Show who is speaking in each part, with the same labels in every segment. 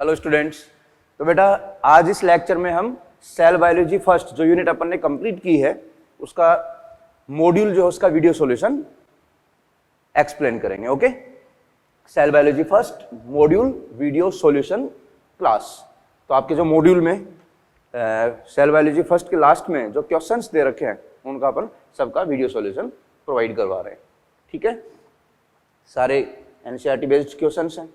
Speaker 1: Hello students. तो बेटा आज इस लेक्चर में हम सेल बायोलॉजी फर्स्ट जो यूनिट अपन ने कंप्लीट की है उसका मॉड्यूल जो है उसका वीडियो सॉल्यूशन एक्सप्लेन करेंगे। Okay, cell biology first module video solution class. तो आपके जो मॉड्यूल में सेल बायोलॉजी फर्स्ट के लास्ट में जो क्वेश्चंस दे रखे हैं उनका अपन सबका वीडियो सॉल्यूशन प्रोवाइड करवा रहे हैं। ठीक है, सारे एनसीईआरटी बेस्ड क्वेश्चंस हैं।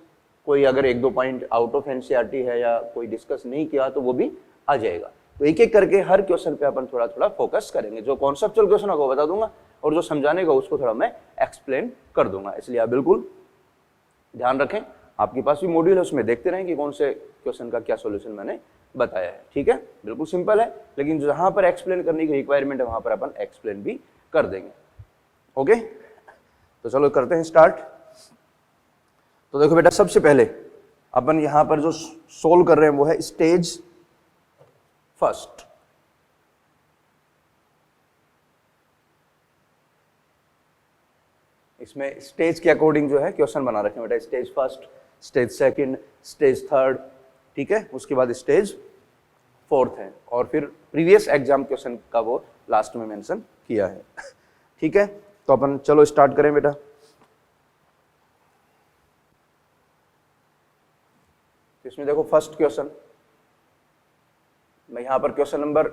Speaker 1: कोई अगर एक दो पॉइंट आउट ऑफ एनसीईआरटी है या कोई डिस्कस नहीं किया तो वो भी आ जाएगा। तो एक एक करके हर क्वेश्चन पे अपन थोड़ा थोड़ा फोकस करेंगे। जो कॉन्सेप्चुअल क्वेश्चन होगा वो बता दूंगा और जो समझाने का उसको थोड़ा मैं एक्सप्लेन कर दूंगा। इसलिए आप बिल्कुल ध्यान रखें, आपके पास भी मॉड्यूल है उसमें देखते रहें कि कौन से क्वेश्चन का क्या सोल्यूशन मैंने बताया है। ठीक है, बिल्कुल सिंपल है, लेकिन जहां पर एक्सप्लेन करने की रिक्वायरमेंट है वहां पर अपन एक्सप्लेन भी कर देंगे। ओके, तो चलो करते हैं स्टार्ट। तो देखो बेटा, सबसे पहले अपन यहां पर जो सोल्व कर रहे हैं वो है स्टेज फर्स्ट। इसमें स्टेज के अकॉर्डिंग जो है क्वेश्चन बना रखे हैं बेटा, stage first, stage second, stage third. ठीक है, उसके बाद स्टेज फोर्थ है और फिर प्रीवियस एग्जाम क्वेश्चन का वो लास्ट में मेंशन किया है। ठीक है, तो अपन चलो स्टार्ट करें बेटा। इसमें देखो फर्स्ट क्वेश्चन, मैं यहां पर क्वेश्चन नंबर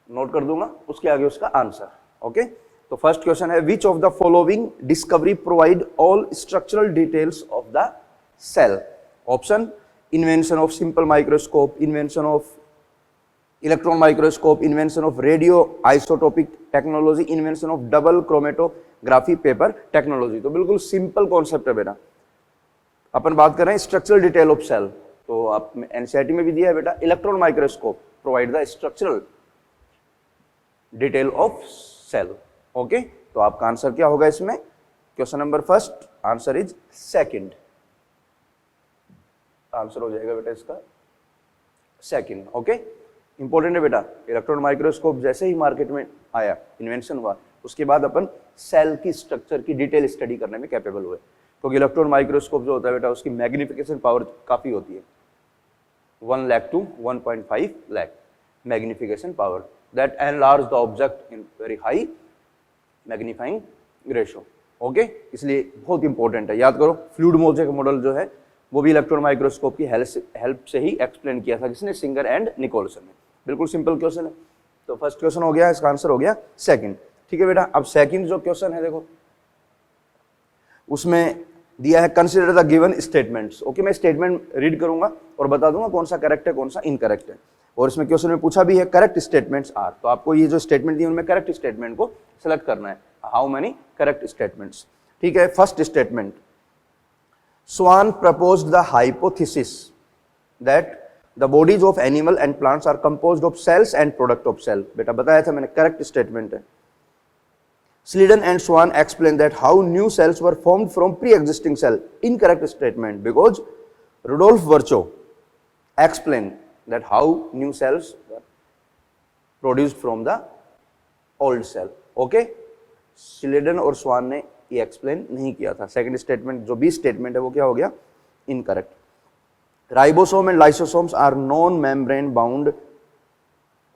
Speaker 1: नोट कर दूंगा, उसके आगे उसका आंसर। ओके, तो फर्स्ट क्वेश्चन है which of the following discovery provide all structural details of the cell. Option: invention of simple microscope, invention of electron microscope, invention of radio isotopic technology, invention of double chromatography paper technology. तो बिल्कुल simple concept है बेटा। अपन बात कर रहे हैं structural detail of cell, तो आप एनसीईआरटी में भी दिया है बेटा, electron microscope provide the structural detail of cell. Okay, तो आपका आंसर क्या होगा इसमें? Question number first answer is second. Answer हो जाएगा बेटा इसका सेकंड। ओके, इंपॉर्टेंट है बेटा। इलेक्ट्रॉन माइक्रोस्कोप जैसे ही मार्केट में आया, इन्वेंशन हुआ, उसके बाद अपन सेल की स्ट्रक्चर की डिटेल स्टडी करने में कैपेबल हुए, क्योंकि इलेक्ट्रॉन माइक्रोस्कोप जो होता है बेटा उसकी मैग्निफिकेशन पावर काफी होती है, 1 lakh to 1.5 lakh magnification power, that enlarge the object in very high magnifying ratio. Okay, इसलिए बहुत इंपॉर्टेंट है, याद करो। फ्लूइड मोज़ेक मॉडल जो है वो भी इलेक्ट्रॉन माइक्रोस्कोप की हेल्प से ही एक्सप्लेन किया था, किसने? सिंगर एंड निकोलसन ने। बिल्कुल सिंपल क्वेश्चन है। तो फर्स्ट क्वेश्चन हो गया, इसका आंसर हो गया सेकंड। ठीक है बेटा, अब सेकंड जो क्वेश्चन है देखो, उसमें दिया है consider the given statements. Okay, मैं स्टेटमेंट रीड करूंगा और बता दूंगा कौन सा करेक्ट है कौन सा इनकरेक्ट है। और इसमें क्वेश्चन में पूछा भी है करेक्ट स्टेटमेंट्स आर, तो आपको ये जो स्टेटमेंट दिए उनमें करेक्ट स्टेटमेंट को सिलेक्ट करना है। How many correct statements? ठीक है, first statement, Schwann proposed the hypothesis that the bodies of animal and plants are composed of cells and product of cell. बेटा बताया था मैंने, करेक्ट स्टेटमेंट है। Sleeden and Swan explained that how new cells were formed from pre-existing cell. Incorrect statement, because Rudolf Virchow explained that how new cells were produced from the old cell. Okay, Sleeden और Swan ने ये explain नहीं किया था। Second statement जो भी statement है वो क्या हो गया? Incorrect. Ribosome and lysosomes are non membrane bound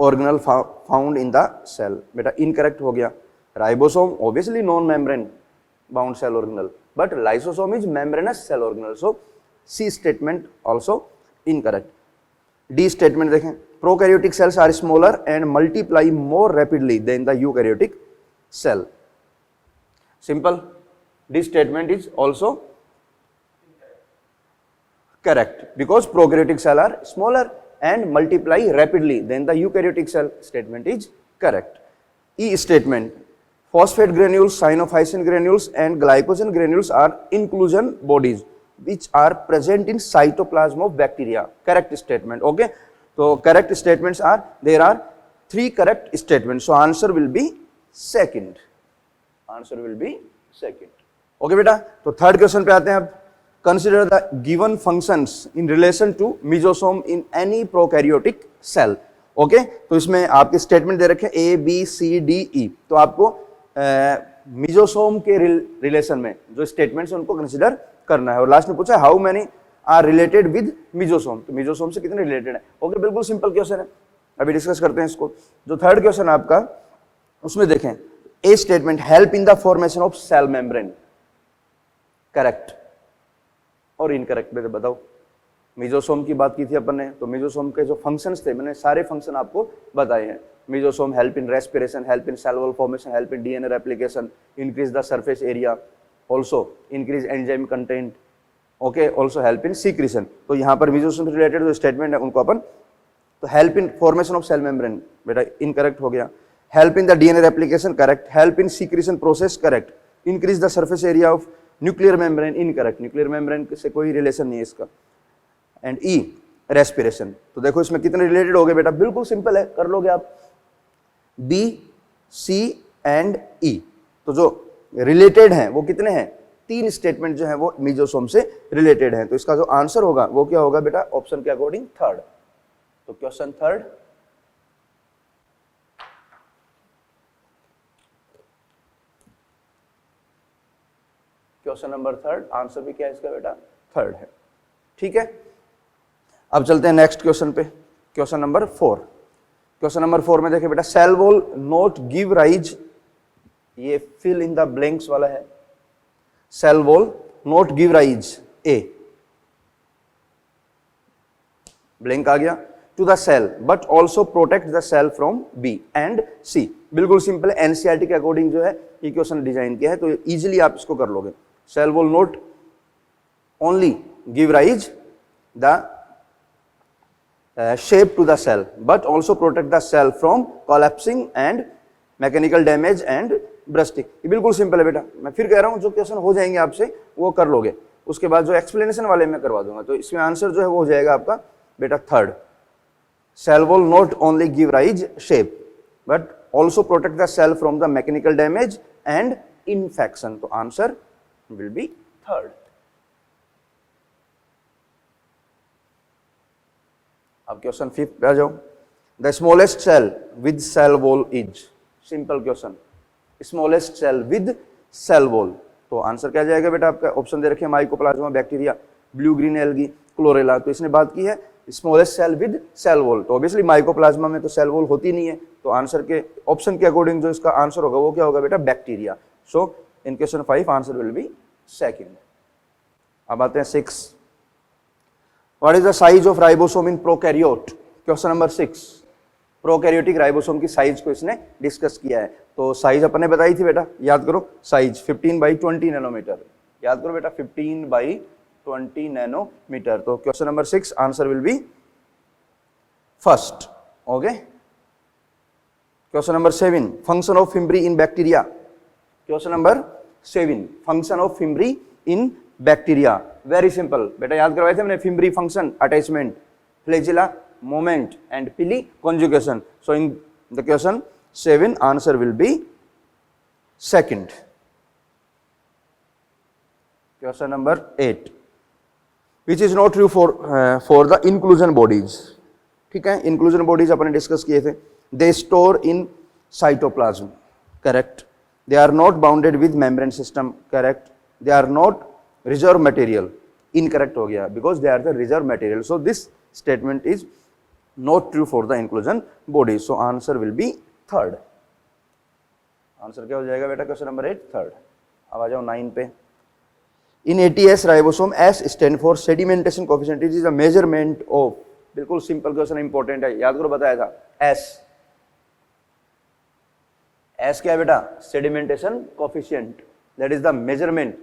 Speaker 1: organelle found in the cell. बेटा इनकरेक्ट हो गया। Ribosome obviously non-membrane bound cell organelle, but lysosome is membranous cell organelle. So C statement also incorrect. D statement देखें, prokaryotic cells are smaller and multiply more rapidly than the eukaryotic cell. Simple. D statement is also correct because prokaryotic cells are smaller and multiply rapidly than the eukaryotic cell. Statement is correct. E statement, phosphate granules, cyanophysin granules and glycogen granules are inclusion bodies which are present in cytoplasm of bacteria. Correct statement. Okay, so correct statements are, there are 3 correct statements, so answer will be second. Answer will be second. Okay बेटा, तो third question पे आते हैं अब। Consider the given functions in relation to mesosome in any prokaryotic cell. Okay, तो इसमें आपके statement दे रखे A B C D E, तो आपको मेसोसोम के रिलेशन में जो स्टेटमेंट्स हैं उनको कंसीडर करना है। और लास्ट में पूछा how many are related with mesosome, तो मीजोसोम से कितने रिलेटेड है। ओके, बिल्कुल सिंपल क्वेश्चन है, अभी डिस्कस करते हैं इसको। जो थर्ड क्वेश्चन है आपका, उसमें देखें, A statement help in the formation of cell membrane, correct और इनकरेक्ट में बताओ। मीजोसोम की बात की थी अपन ने, तो मीजोसोम के जो फंक्शंस थे, मैंने सारे फंक्शन आपको बताए हैं। Mesosome help in respiration, help in cell wall formation, help in DNA replication, increase the surface area, also increase enzyme content, okay, also help in secretion. तो यहाँ पर मीजोसोम से रिलेटेड जो स्टेटमेंट है उनको अपन, तो help in formation of cell membrane बेटा इनकरेक्ट हो गया, help in the DNA replication correct, help in secretion process correct, increase the surface area of nuclear membrane incorrect, nuclear membrane से कोई रिलेशन नहीं है इसका, एंड ई रेस्पिरेशन। तो देखो इसमें कितने रिलेटेड हो गए बेटा, बिल्कुल सिंपल है, कर लोगे आप, बी सी एंड ई। तो जो रिलेटेड हैं वो कितने हैं, 3 स्टेटमेंट जो है वो मीजोसोम से रिलेटेड हैं। तो इसका जो आंसर होगा वो क्या होगा बेटा, ऑप्शन के अकॉर्डिंग थर्ड। तो question third, question number third, answer भी क्या है इसका बेटा, थर्ड है। ठीक है, अब चलते हैं नेक्स्ट क्वेश्चन पे, क्वेश्चन नंबर 4। क्वेश्चन नंबर 4 में देखिए बेटा, cell wall not give rise, ये फिल इन द ब्लैंक्स वाला है, cell wall not give rise a, blank आ गया, to the cell but also protect the cell from B and C. बिल्कुल simple है, एनसीईआरटी के अकॉर्डिंग जो है ये क्वेश्चन डिजाइन किया है, तो इजीली आप इसको कर लोगे। Cell wall not only give rise the shape to the cell but also protect the cell from collapsing and mechanical damage and bursting। ये बिल्कुल सिंपल है बेटा, मैं फिर कह रहा हूं जो क्वेश्चन हो जाएंगे आपसे वो कर लोगे, उसके बाद जो एक्सप्लेनेशन वाले मैं करवा दूंगा। तो इसमें आंसर जो है वो हो जाएगा आपका बेटा third, cell wall not only give rise shape but also protect the cell from the mechanical damage and infection. तो आंसर विल बी थर्ड। अब क्वेश्चन 5 पे आ जाओ, the smallest cell with cell wall is, simple question, smallest cell with cell wall. तो answer क्या जाएगा बेटा आपका, ऑप्शन दे रखे हैं, mycoplasma, bacteria, blue green algae, chlorella. तो इसने बात की है smallest cell with cell wall, तो ऑब्वियसली माइकोप्लाज्मा में तो सेल वॉल होती नहीं है, तो आंसर के ऑप्शन के अकॉर्डिंग जो इसका आंसर होगा वो क्या होगा बेटा, bacteria. So in question 5 answer will be second. अब आते हैं 6, What is the size of ribosome in prokaryote? Question number 6, prokaryotic ribosome की साइज को इसने डिस्कस किया है। तो साइज अपन ने बताई थी बेटा, याद करो, साइज 15/20 नैनोमीटर, याद करो बेटा 15/20 नैनोमीटर। तो question number 6 answer will be first. Okay, question number 7, function of fimbriae in bacteria. Question number 7, function of fimbriae in bacteria, very simple बेटा, याद करवाए थे मैंने, fimbriae function, attachment, flagella, moment and pili conjugation. So in the question 7 answer will be second. Question number 8, which is not true for the inclusion bodies. ठीक है, inclusion bodies अपने discuss किए थे, they store in cytoplasm, correct, they are not bounded with membrane system, correct, they are not reserve material, incorrect हो गया, because they are the reserve material. So this statement is not true for the inclusion body. So answer will be third. आंसर क्या हो जाएगा बेटा question number 8, third. अब आ जाओ 9 पे, in eighty S ribosome S stand for sedimentation coefficient, it is a measurement of, बिल्कुल सिंपल क्वेश्चन, इंपॉर्टेंट है, याद करो, बताया था, एस, एस क्या है बेटा, sedimentation coefficient, that is the measurement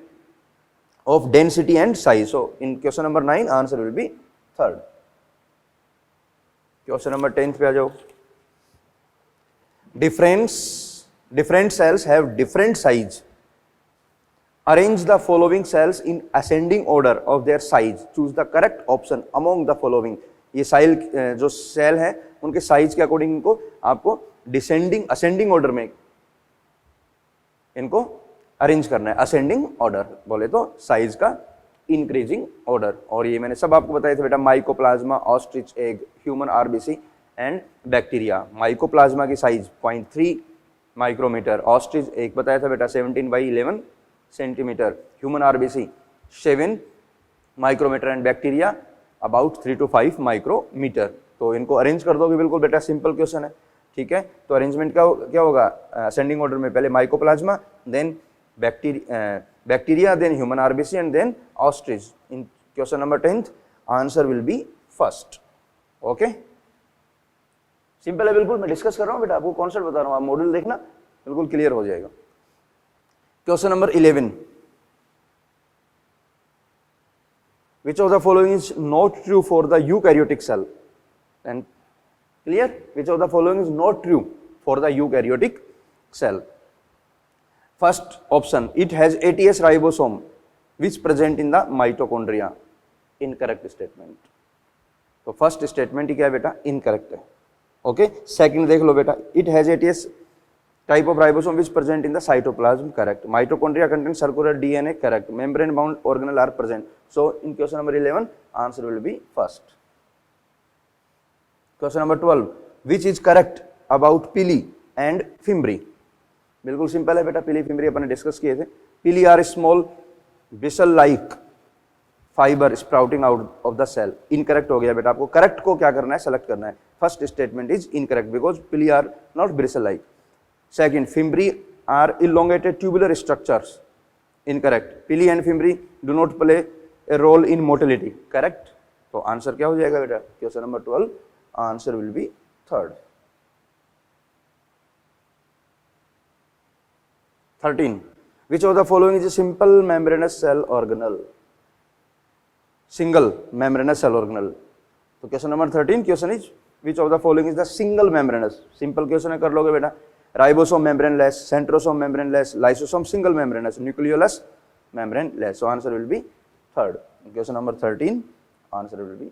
Speaker 1: of density and size. So in question number 9 answer will be third. Question number 10 पे आ जाओ, different cells have different size, arrange the following cells in ascending order of their size, choose the correct option among the following। ये साइल जो cell है उनके size के according इनको आपको डिसेंडिंग असेंडिंग ऑर्डर में इनको अरेंज करना है, असेंडिंग ऑर्डर बोले तो साइज का इंक्रीजिंग ऑर्डर। और ये मैंने सब आपको बताए थे बेटा, mycoplasma, ostrich egg, human RBC and bacteria. Mycoplasma की साइज 0.3 माइक्रोमीटर, ऑस्ट्रिच एग बताया था बेटा 17/11 centimetre, human RBC 7 micrometre and bacteria about 3 to 5 micrometre. तो इनको अरेंज कर दोगे बिल्कुल बेटा, सिंपल क्वेश्चन है, ठीक है। तो अरेंजमेंट क्या होगा, असेंडिंग ऑर्डर में पहले mycoplasma, then bacteria, then human RBC and then ostrich. In question number 10th answer will be first. Okay, simple है बिल्कुल, मैं डिस्कस कर रहा हूँ बेटा, आपको कॉन्सेप्ट बता रहा हूँ, आप मॉड्यूल देखना बिल्कुल क्लियर हो जाएगा। Question number 11, which of the following is not true for the eukaryotic cell? And clear, which of the following is not true for the eukaryotic cell? First option, it has ATS ribosome which present in the mitochondria. Incorrect statement. तो first statement ही क्या है बेटा, incorrect है। Okay, second देख लो बेटा, it has eighty S type of ribosome which present in the cytoplasm, correct. Mitochondria contain circular DNA, correct. Membrane bound organelle are present. So in question number 11 answer will be first. Question number 12, which is correct about pili and fimbriae? बिल्कुल simple है बेटा, पिली fimbriae अपन ने discuss किए थे। Pili are small bristle like fibre sprouting out of the cell. Incorrect हो गया बेटा, आपको करेक्ट को क्या करना है, सेलेक्ट करना है। First statement is incorrect because pili are not bristle like. Second, fimbri are elongated tubular structures. Incorrect. Pili and fimbri do not play a role in motility. Correct. तो आंसर क्या हो जाएगा बेटा, question number 12 answer will be third. 13, which of the following is a simple membranous cell organelle? Single membranous cell organelle. तो question number 13 question is which of the following is the single membranous? Simple question है, कर लोगे बेटा। Ribosome membraneless, centrosome membraneless, lysosome single membranous, nucleolus membraneless. So answer will be third. Question number 13 answer will be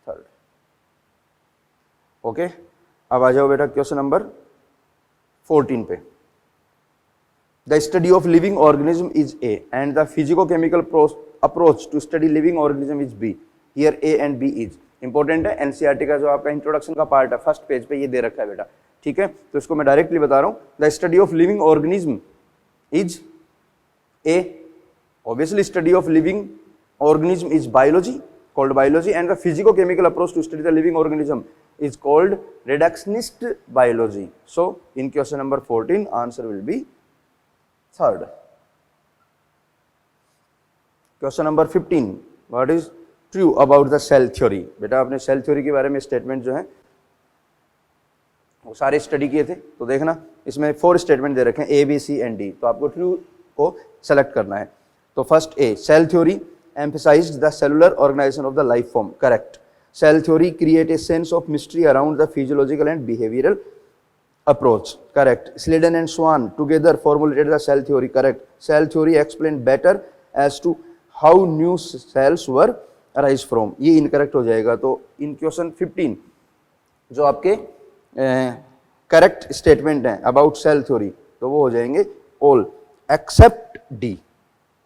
Speaker 1: third. Okay, अब आ जाओ बेटा question number 14 पे। The study of living organism is A and the physico-chemical approach to study living organism is B. Here A and B is important है, NCERT का जो आपका introduction का पार्ट है, फर्स्ट पेज पे ये दे रखा है बेटा, ठीक है। तो इसको मैं डायरेक्टली बता रहा हूं, the study of living organism is A, obviously study of living organism is biology, called biology, and the physico-chemical approach to study the living organism is called reductionist biology. So in question number 14 answer will be third. Question number 15, what is true about the cell theory? बेटा आपने cell theory के बारे में statement जो है वो सारे study किए थे, तो देखना इसमें 4 स्टेटमेंट दे रखे हैं, A B C and D. तो आपको ट्रू को सेलेक्ट करना है। तो first A, cell theory emphasised the cellular organisation of the life form, correct. Cell theory create a sense of mystery around the physiological and behavioural approach, correct. Schleiden and Schwann together formulated the cell theory, correct. Cell theory explain better as to how new cells were arise from, ये incorrect हो जाएगा। तो इन question 15 जो आपके correct statement है about cell theory, तो वो हो जाएंगे ऑल एक्सेप्ट डी।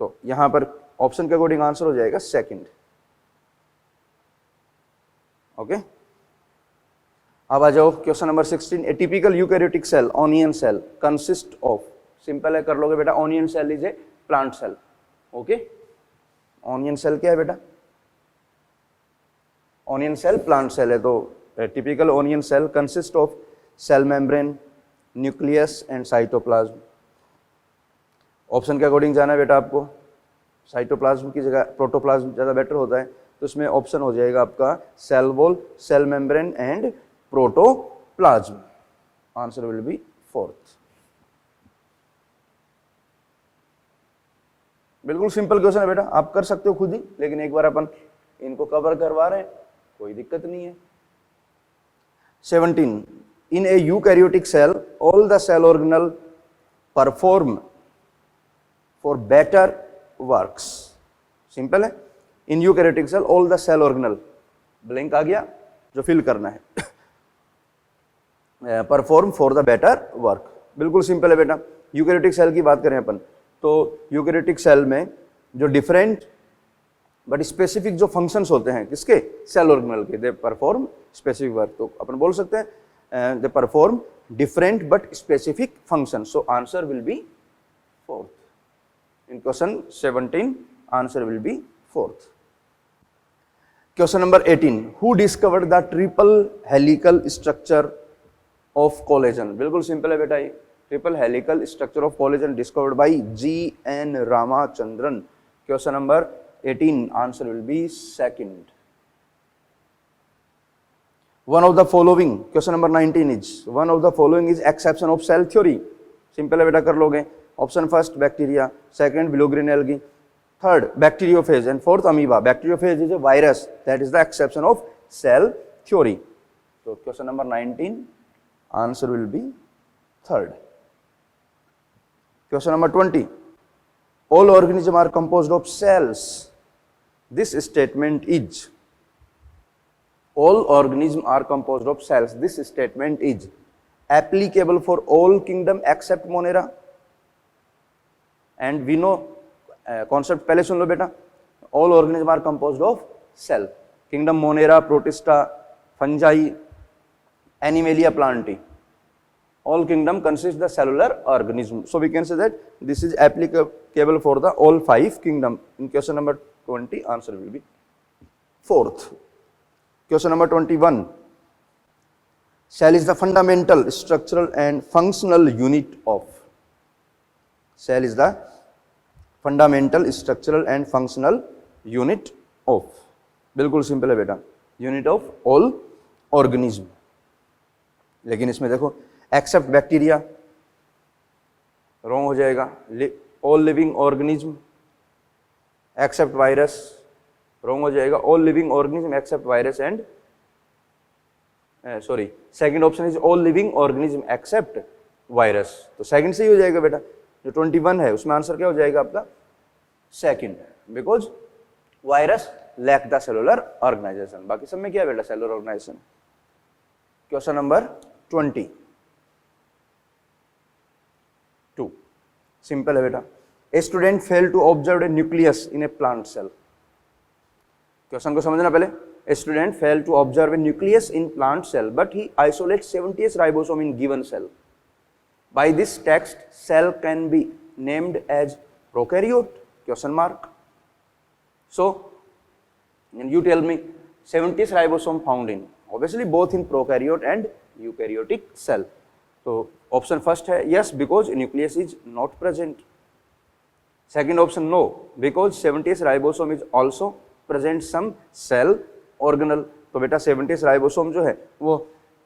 Speaker 1: तो यहां पर ऑप्शन के अकॉर्डिंग आंसर हो जाएगा सेकंड। ओके, अब आ जाओ question number 16, a typical eukaryotic cell onion cell consist of, simple है, कर लोगे बेटा। Onion cell is a plant cell. Okay, onion cell क्या है बेटा, ऑनियन सेल प्लांट सेल है। तो typical onion cell consist of cell membrane, nucleus and cytoplasm. Option के अकॉर्डिंग जाना है बेटा आपको, साइटोप्लाज्म की जगह प्रोटोप्लाज्म ज़्यादा बेटर होता है, तो इसमें ऑप्शन हो जाएगा आपका cell wall, cell membrane and protoplasm. Answer will be fourth. बिल्कुल सिंपल क्वेश्चन है बेटा, आप कर सकते हो खुद ही, लेकिन एक बार अपन इनको कवर करवा रहे हैं, कोई दिक्कत नहीं है। 17, in a eukaryotic cell all the cell organelle perform for better works। Simple है, in eukaryotic cell all the cell organelle, blank आ गया जो फिल करना है, perform for the better work. बिल्कुल सिंपल है बेटा। यूकैरियोटिक सेल की बात करें अपन, तो यूकैरियोटिक सेल में जो डिफरेंट बट स्पेसिफिक जो फंक्शंस होते हैं किसके, सेल ऑर्गेनल के, दे परफॉर्म स्पेसिफिक वर्क। तो अपन बोल सकते हैं they perform different but specific function. So answer will be fourth. In question 17 answer will be fourth. Question number 18, who discovered the triple helical structure of collagen. बिल्कुल simple है बेटा, ये triple helical structure of collagen discovered by G.N. Ramachandran. Question number 18, answer will be second. One of the following, question number 19 is, one of the following is exception of cell theory. Simple है बेटा, कर लोगे। Option first bacteria, second blue green algae, third bacteriophage and fourth amoeba. Bacteriophage is a virus, that is the exception of cell theory. So question number 19, answer will be third. Question number 20, all organisms are composed of cells. This statement is, all organisms are composed of cells. This statement is applicable for all kingdom except Monera. And we know concept पहले सुन लो बेटा, all organism are composed of cell, kingdom Monera, Protista, Fungi, Animalia, Plantae, all kingdom consists the cellular organism. So we can say that this is applicable for the all 5 kingdom. In question number 20, answer will be fourth. Question number 21, cell is the fundamental structural and functional unit of, cell is the fundamental structural and functional unit of. बिल्कुल simple है बेटा, unit of all organism. लेकिन इसमें देखो accept bacteria wrong हो जाएगा, all living organism except virus wrong हो जाएगा, all living organism except virus and sorry, second option is all living organism except virus. तो सेकंड से ही हो जाएगा बेटा, जो 21 है उसमें आंसर क्या हो जाएगा आपका second, because virus lack the cellular organisation. बाकी सब में क्या है बेटा, cellular organisation. Question number 22, simple है बेटा, a student fail to observe a nucleus in a plant cell. Question को समझना पहले, a student fail to observe a nucleus in plant cell but he isolate 70s ribosome in given cell. By this text, cell can be named as prokaryote? Question mark. So, you tell me 70s ribosome found in, obviously both in prokaryote and eukaryotic cell. So, option first है yes because nucleus is not present. Second option no because 70s ribosome is also present some cell organelle. तो बेटा 70s ribosome जो है वो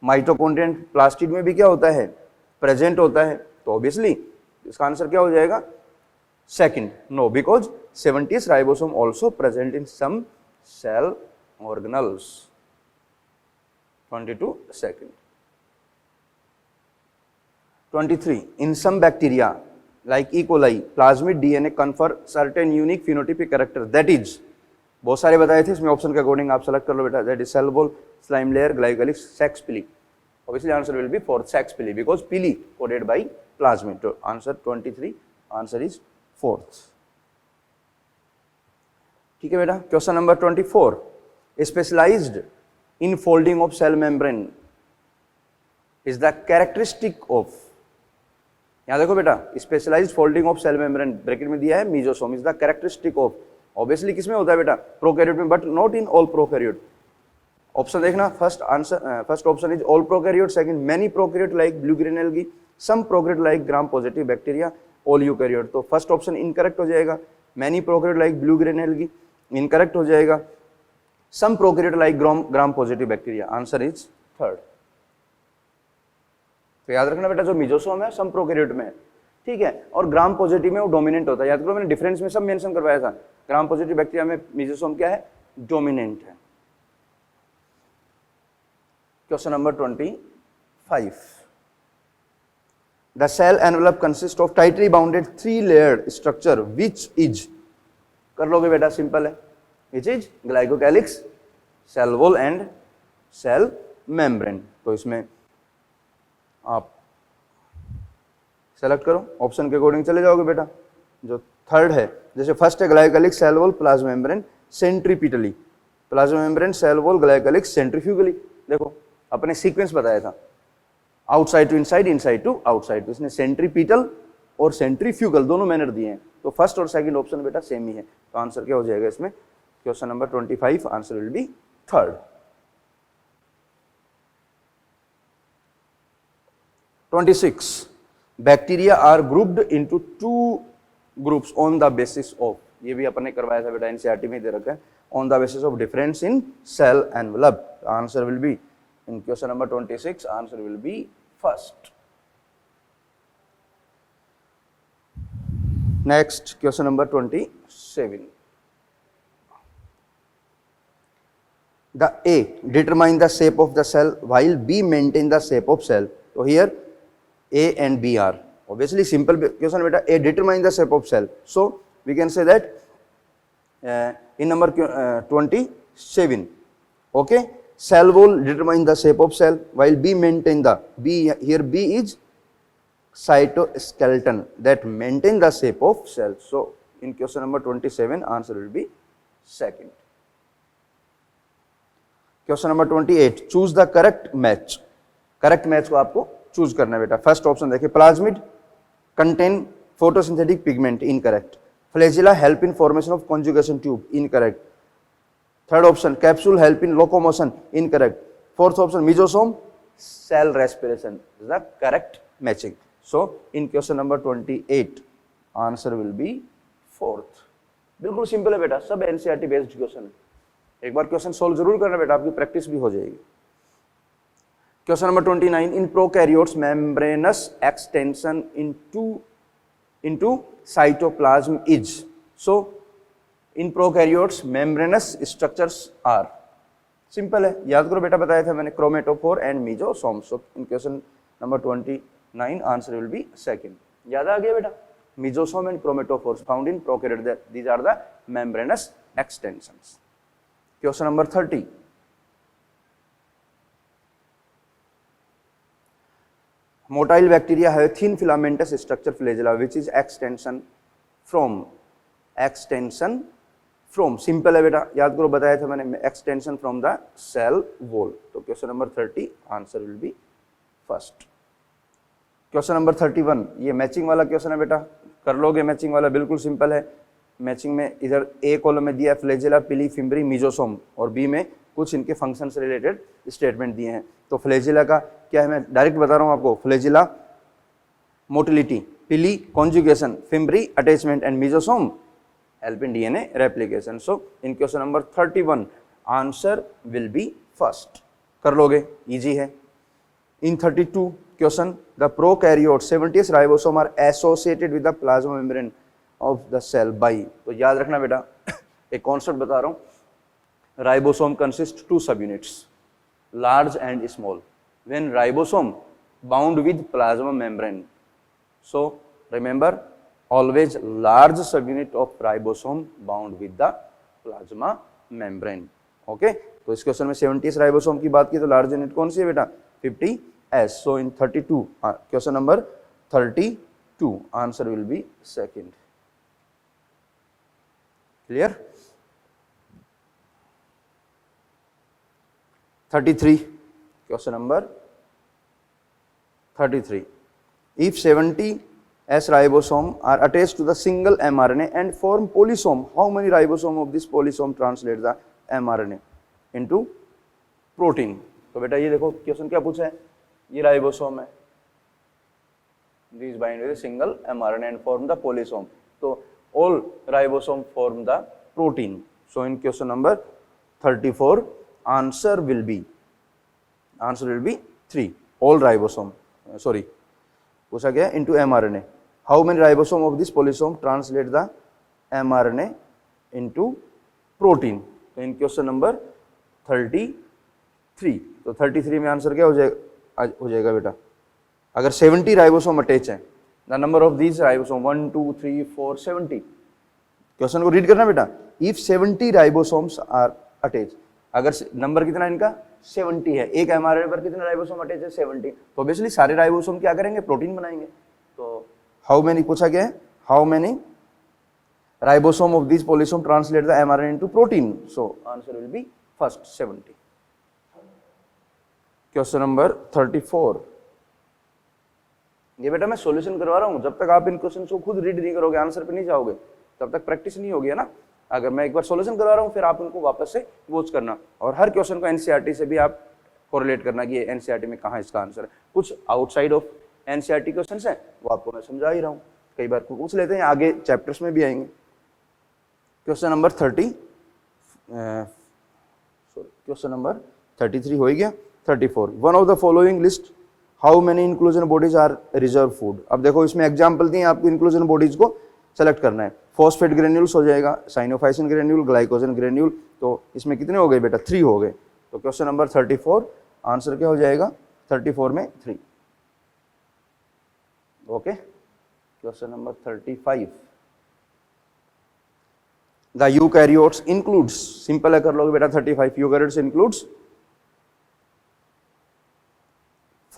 Speaker 1: mitochondria plastid में भी क्या होता है, प्रेजेंट होता है। तो ऑब्वियसली इसका आंसर क्या हो जाएगा second, no because 70s ribosome also present in some cell organelles. 22 second. 23, in some bacteria like E coli plasmid DNA confer certain unique phenotypic character, that is, बहुत सारे बताए थे इसमें, ऑप्शन के अकॉर्डिंग आप सेलेक्ट कर लो बेटा, that is cell wall, slime layer, glycolic, sex pili. Obviously answer will be fourth, sex pili, because pili coded by plasmid. So answer 23, answer is fourth. ठीक है बेटा। Question number 24, specialised in folding of cell membrane is the characteristic of, यहां देखो बेटा, specialised folding of cell membrane bracket में दिया है mesosome is the characteristic of, obviously किसमें होता है बेटा, प्रोकैरियोट में, but not in all prokaryote. Option देखना, first answer, first option is all prokaryote, second many prokaryote like blue green algae, some prokaryote like gram positive bacteria, all eukaryote. तो first option incorrect हो जाएगा, many prokaryote like blue green algae incorrect हो जाएगा, some prokaryote like gram positive bacteria, answer is third. तो याद रखना बेटा, जो मीजोसोम है सम प्रोकैरियोट में है, ठीक है, और ग्राम पॉजिटिव में वो डोमिनेंट होता है। याद करो मैंने डिफरेंस में सब मेंशन करवाया था, ग्राम पॉजिटिव बैक्टीरिया में मीजोसोम क्या है, डोमिनेंट है। Question number 25, the cell envelope consist of tightly bounded 3 layered structure which is, कर लोगे बेटा, सिंपल है, which is glycocalyx, cell wall and cell membrane. तो इसमें आप सेलेक्ट करो, ऑप्शन के अकॉर्डिंग चले जाओगे बेटा। जो थर्ड है, जैसे फर्स्ट है glycocalyx cell wall plasma membrane centripetally, plasma membrane cell wall glycocalyx centrifugally. देखो अपने सीक्वेंस बताया था, outside to inside, inside to outside, तो इसने सेंट्रीपिटल और सेंट्रीफ्यूगल दोनों मैनर दिए हैं। तो फर्स्ट और सेकंड ऑप्शन बेटा सेम ही है, तो आंसर क्या हो जाएगा इसमें, question number 25 answer will be third. 26 bacteria are grouped into 2 groups on the basis of, ये भी अपन ने करवाया था बेटा, एनसीईआरटी में दे रखा है, on the basis of difference in cell envelope. Answer will be in question number 26 answer will be first. Next question number 27. The A determine the shape of the cell while B maintain the shape of cell. So here A and B are obviously simple question beta. A determine the shape of cell. So we can say that in number 27, okay, cell wall determine the shape of cell while B maintain the B. Here B is cytoskeleton that maintain the shape of cell. So in question number 27 answer will be second. Question number 28 choose the correct match. Correct match को आपको choose करना है बेटा. First option देखिए, plasmid contain photosynthetic pigment, incorrect. Flagella help in formation of conjugation tube, incorrect. Third option capsule help in locomotion, incorrect. Fourth option mesosome cell respiration is the correct matching. So in question number 28 answer will be fourth. बिल्कुल simple है बेटा, सब NCERT based question है. एक बार question solve जरूर करना बेटा, आपकी प्रैक्टिस भी हो जाएगी. Question number 29 in prokaryotes membranous extension into cytoplasm is. So in prokaryotes membranous structures are, simple है, याद करो बेटा, बताया था मैंने, chromatophore and mesosome. So in question number 29 answer will be second. याद आ गया बेटा, mesosome and chromatophores found in prokaryote, these are the membranous extensions. Question number 30. Motile bacteria have a thin filamentous structure flagella which is extension from. Simple है बेटा, याद करो, बताया था मैंने, extension from the cell wall. तो question number 30 answer will be first. Question number 31 ये matching वाला क्वेश्चन है बेटा, कर लोगे मैचिंग वाला, बिल्कुल सिंपल है. मैचिंग में इधर ए कॉलम में दिया फ्लैजिला, पिली, फिम्बरी, मिजोसोम, और बी में कुछ इनके फंक्शन से रिलेटेड स्टेटमेंट दिए हैं. तो फ्लैजिला का क्या है, मैं डायरेक्ट बता रहा हूं आपको. Flagella motility, pili conjugation, fimbriae attachment and mesosome help in DNA replication. So in question number 31 answer will be first. कर लोगे, इजी है. In 32 question the prokaryote 70 ribosome are associated with the plasma membrane of the cell by. तो याद रखना बेटा, एक concept बता रहा हूं. राइबोसोम कंसिस्ट 2 सब units, large and small. When ribosome bound with plasma membrane, so remember always large सब unit of ribosome bound with the plasma membrane. Okay, तो इस क्वेश्चन में 70 राइबोसोम की बात की तो लार्ज यूनिट कौन सी है बेटा, 50s. So in 32 question number 32 answer will be second. Clear? 33 question number 33. If 70s ribosome are attached to the single mRNA and form polysome, how many ribosome of this polysome translate the mRNA into protein? तो बेटा ये देखो question क्या पूछा है, ये ribosome है, these bind with a single mRNA and form the polysome. तो all ribosome form the protein. So in question number 34 answer will be 3. All ribosome, sorry, पूछा गया into mRNA. How many ribosome of this polysome translate the mRNA into protein? तो in question number 33, तो 33 में answer क्या हो जाएगा बेटा, अगर 70 राइबोसोम अटैच है, the number of these ribosome 1 2 3 4 70. Question को रीड करना बेटा. इफ 70 राइबोसोम्स आर अटैच, अगर नंबर कितना इनका 70 है, एक एमआरएनए पर कितने राइबोसोम अटैच है 70, तो ऑब्वियसली सारे राइबोसोम क्या करेंगे, प्रोटीन बनाएंगे. तो हाउ मेनी पूछा गया है, how many ribosome of this polysome translate the mRNA into protein. So answer will be first 70. Question number 34. ये बेटा मैं सॉल्यूशन करवा रहा हूं, जब तक आप इन क्वेश्चन को खुद रीड नहीं करोगे, आंसर पे नहीं जाओगे, तब तक प्रैक्टिस नहीं होगी, है ना. अगर मैं एक बार सॉल्यूशन करा रहा हूँ फिर आप उनको वापस से वॉच करना, और हर क्वेश्चन को एनसीईआरटी से भी आप कोरिलेट करना कि एनसीईआरटी में कहाँ इसका आंसर है। कुछ आउटसाइड ऑफ एनसीईआरटी क्वेश्चंस है वो आपको मैं समझा ही रहा हूँ, कई बार पूछ लेते हैं, आगे चैप्टर्स में भी आएंगे। क्वेश्चन नंबर 33 हो गया। 34, one of the following list how many inclusion bodies are reserve food. अब देखो इसमें एग्जाम्पल दिए, आपको इंक्लूजन बॉडीज को सेलेक्ट करना है। फॉस्फेट ग्रेन्यूल्स हो जाएगा, साइनोफाइसिन ग्रेन्यूल, ग्लाइकोजन ग्रेन्यूल, तो इसमें कितने हो गए बेटा? 3 हो गए। तो क्वेश्चन नंबर 34 आंसर क्या हो जाएगा? 34 में 3। Okay, question number 35, the eukaryotes includes, simple है कर लोगे बेटा 35, eukaryotes includes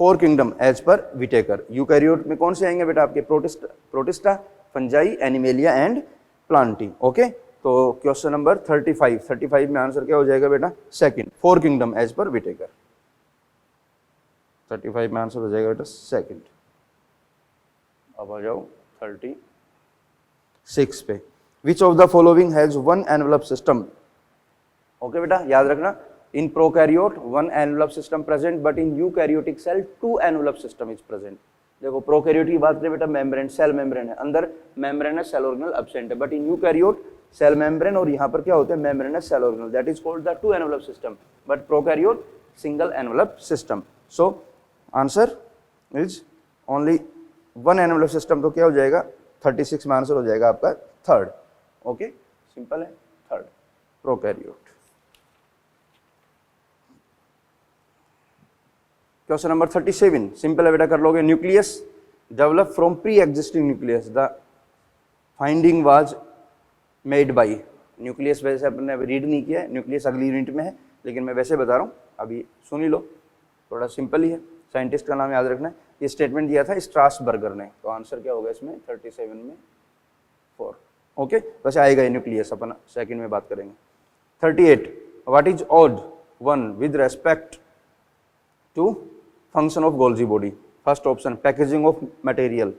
Speaker 1: 4 kingdom as per Whittaker. Eukaryote में कौन से आएंगे बेटा आपके? Protista, Fungi, Animalia and Plantae. Okay, तो क्वेश्चन नंबर 35 में आंसर क्या हो जाएगा बेटा? Second, 4 kingdom as per Whittaker. 35 में आंसर हो जाएगा बेटा सेकंड। अब आ जाओ 36 पे, which of the following has 1 envelope system. Okay बेटा, याद रखना, in prokaryote 1 envelope system present, but in eukaryotic cell 2 envelope system is present. देखो प्रोकैरियोट की बात करें बेटा, मेम्ब्रेन, सेल मेम्ब्रेन है, अंदर मेम्ब्रेन है, सेल ऑर्गेनल एब्सेंट है, but in eukaryote cell membrane और यहाँ पर क्या होता है? मेम्ब्रेन है, cell organelle, that is called the 2 envelope system, but prokaryote single envelope system. So answer is only 1 envelope system, तो क्या हो जाएगा? 36 में आंसर हो जाएगा आपका थर्ड। ओके, सिंपल है, third prokaryote. Question number 37, simple है बेटा कर लोगे। Nucleus develop from pre existing nucleus, the finding was made by. Nucleus वैसे अपने रीड नहीं किया है, न्यूक्लियस अगली यूनिट में है, लेकिन मैं वैसे बता रहा हूँ, अभी सुन ही लो, थोड़ा सिंपल ही है। साइंटिस्ट का नाम याद रखना है। ये स्टेटमेंट दिया था स्ट्रासबर्गर ने, तो आंसर क्या होगा इसमें? 37 में 4। ओके, वैसे आएगा ये न्यूक्लियस, अपन सेकंड में बात करेंगे। 38, what is odd 1 with respect to function of Golgi body. First option packaging of material,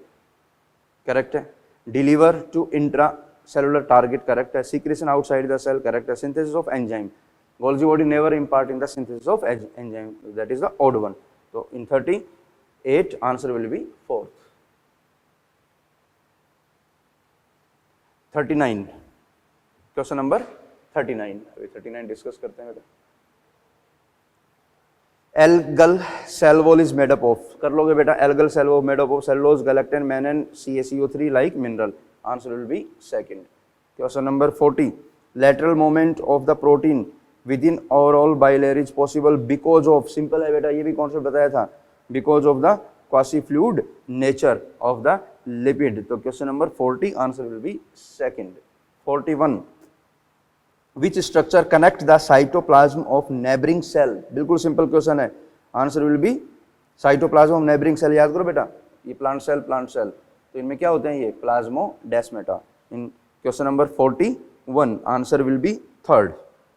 Speaker 1: correct है। Deliver to intracellular target, correct है। Secretion outside the cell, correct है। Synthesis of enzyme, Golgi body never impart in the synthesis of enzyme, that is the odd one. तो in 38 answer will be 4th। 39, question number 39, अभी 39 discuss करते हैं बेटा। Algal cell wall is made up of, कर लोगे बेटा। Algal cell wall made up of cellulose, galactan, mannan, CaCO3 like mineral, answer will be second. Question number 40, lateral movement of the protein within oral bilayer is possible because of, simple है बेटा, ये भी concept बताया था, because of the quasi fluid nature of the lipid। तो question number 40 answer will be second. 41, which structure connect the cytoplasm of neighboring cell, बिल्कुल simple question है, answer will be cytoplasm of neighbouring cell. याद करो बेटा, ये plant cell तो इनमें क्या होते हैं? ये plasmodesmata. In question number 41 answer will be third,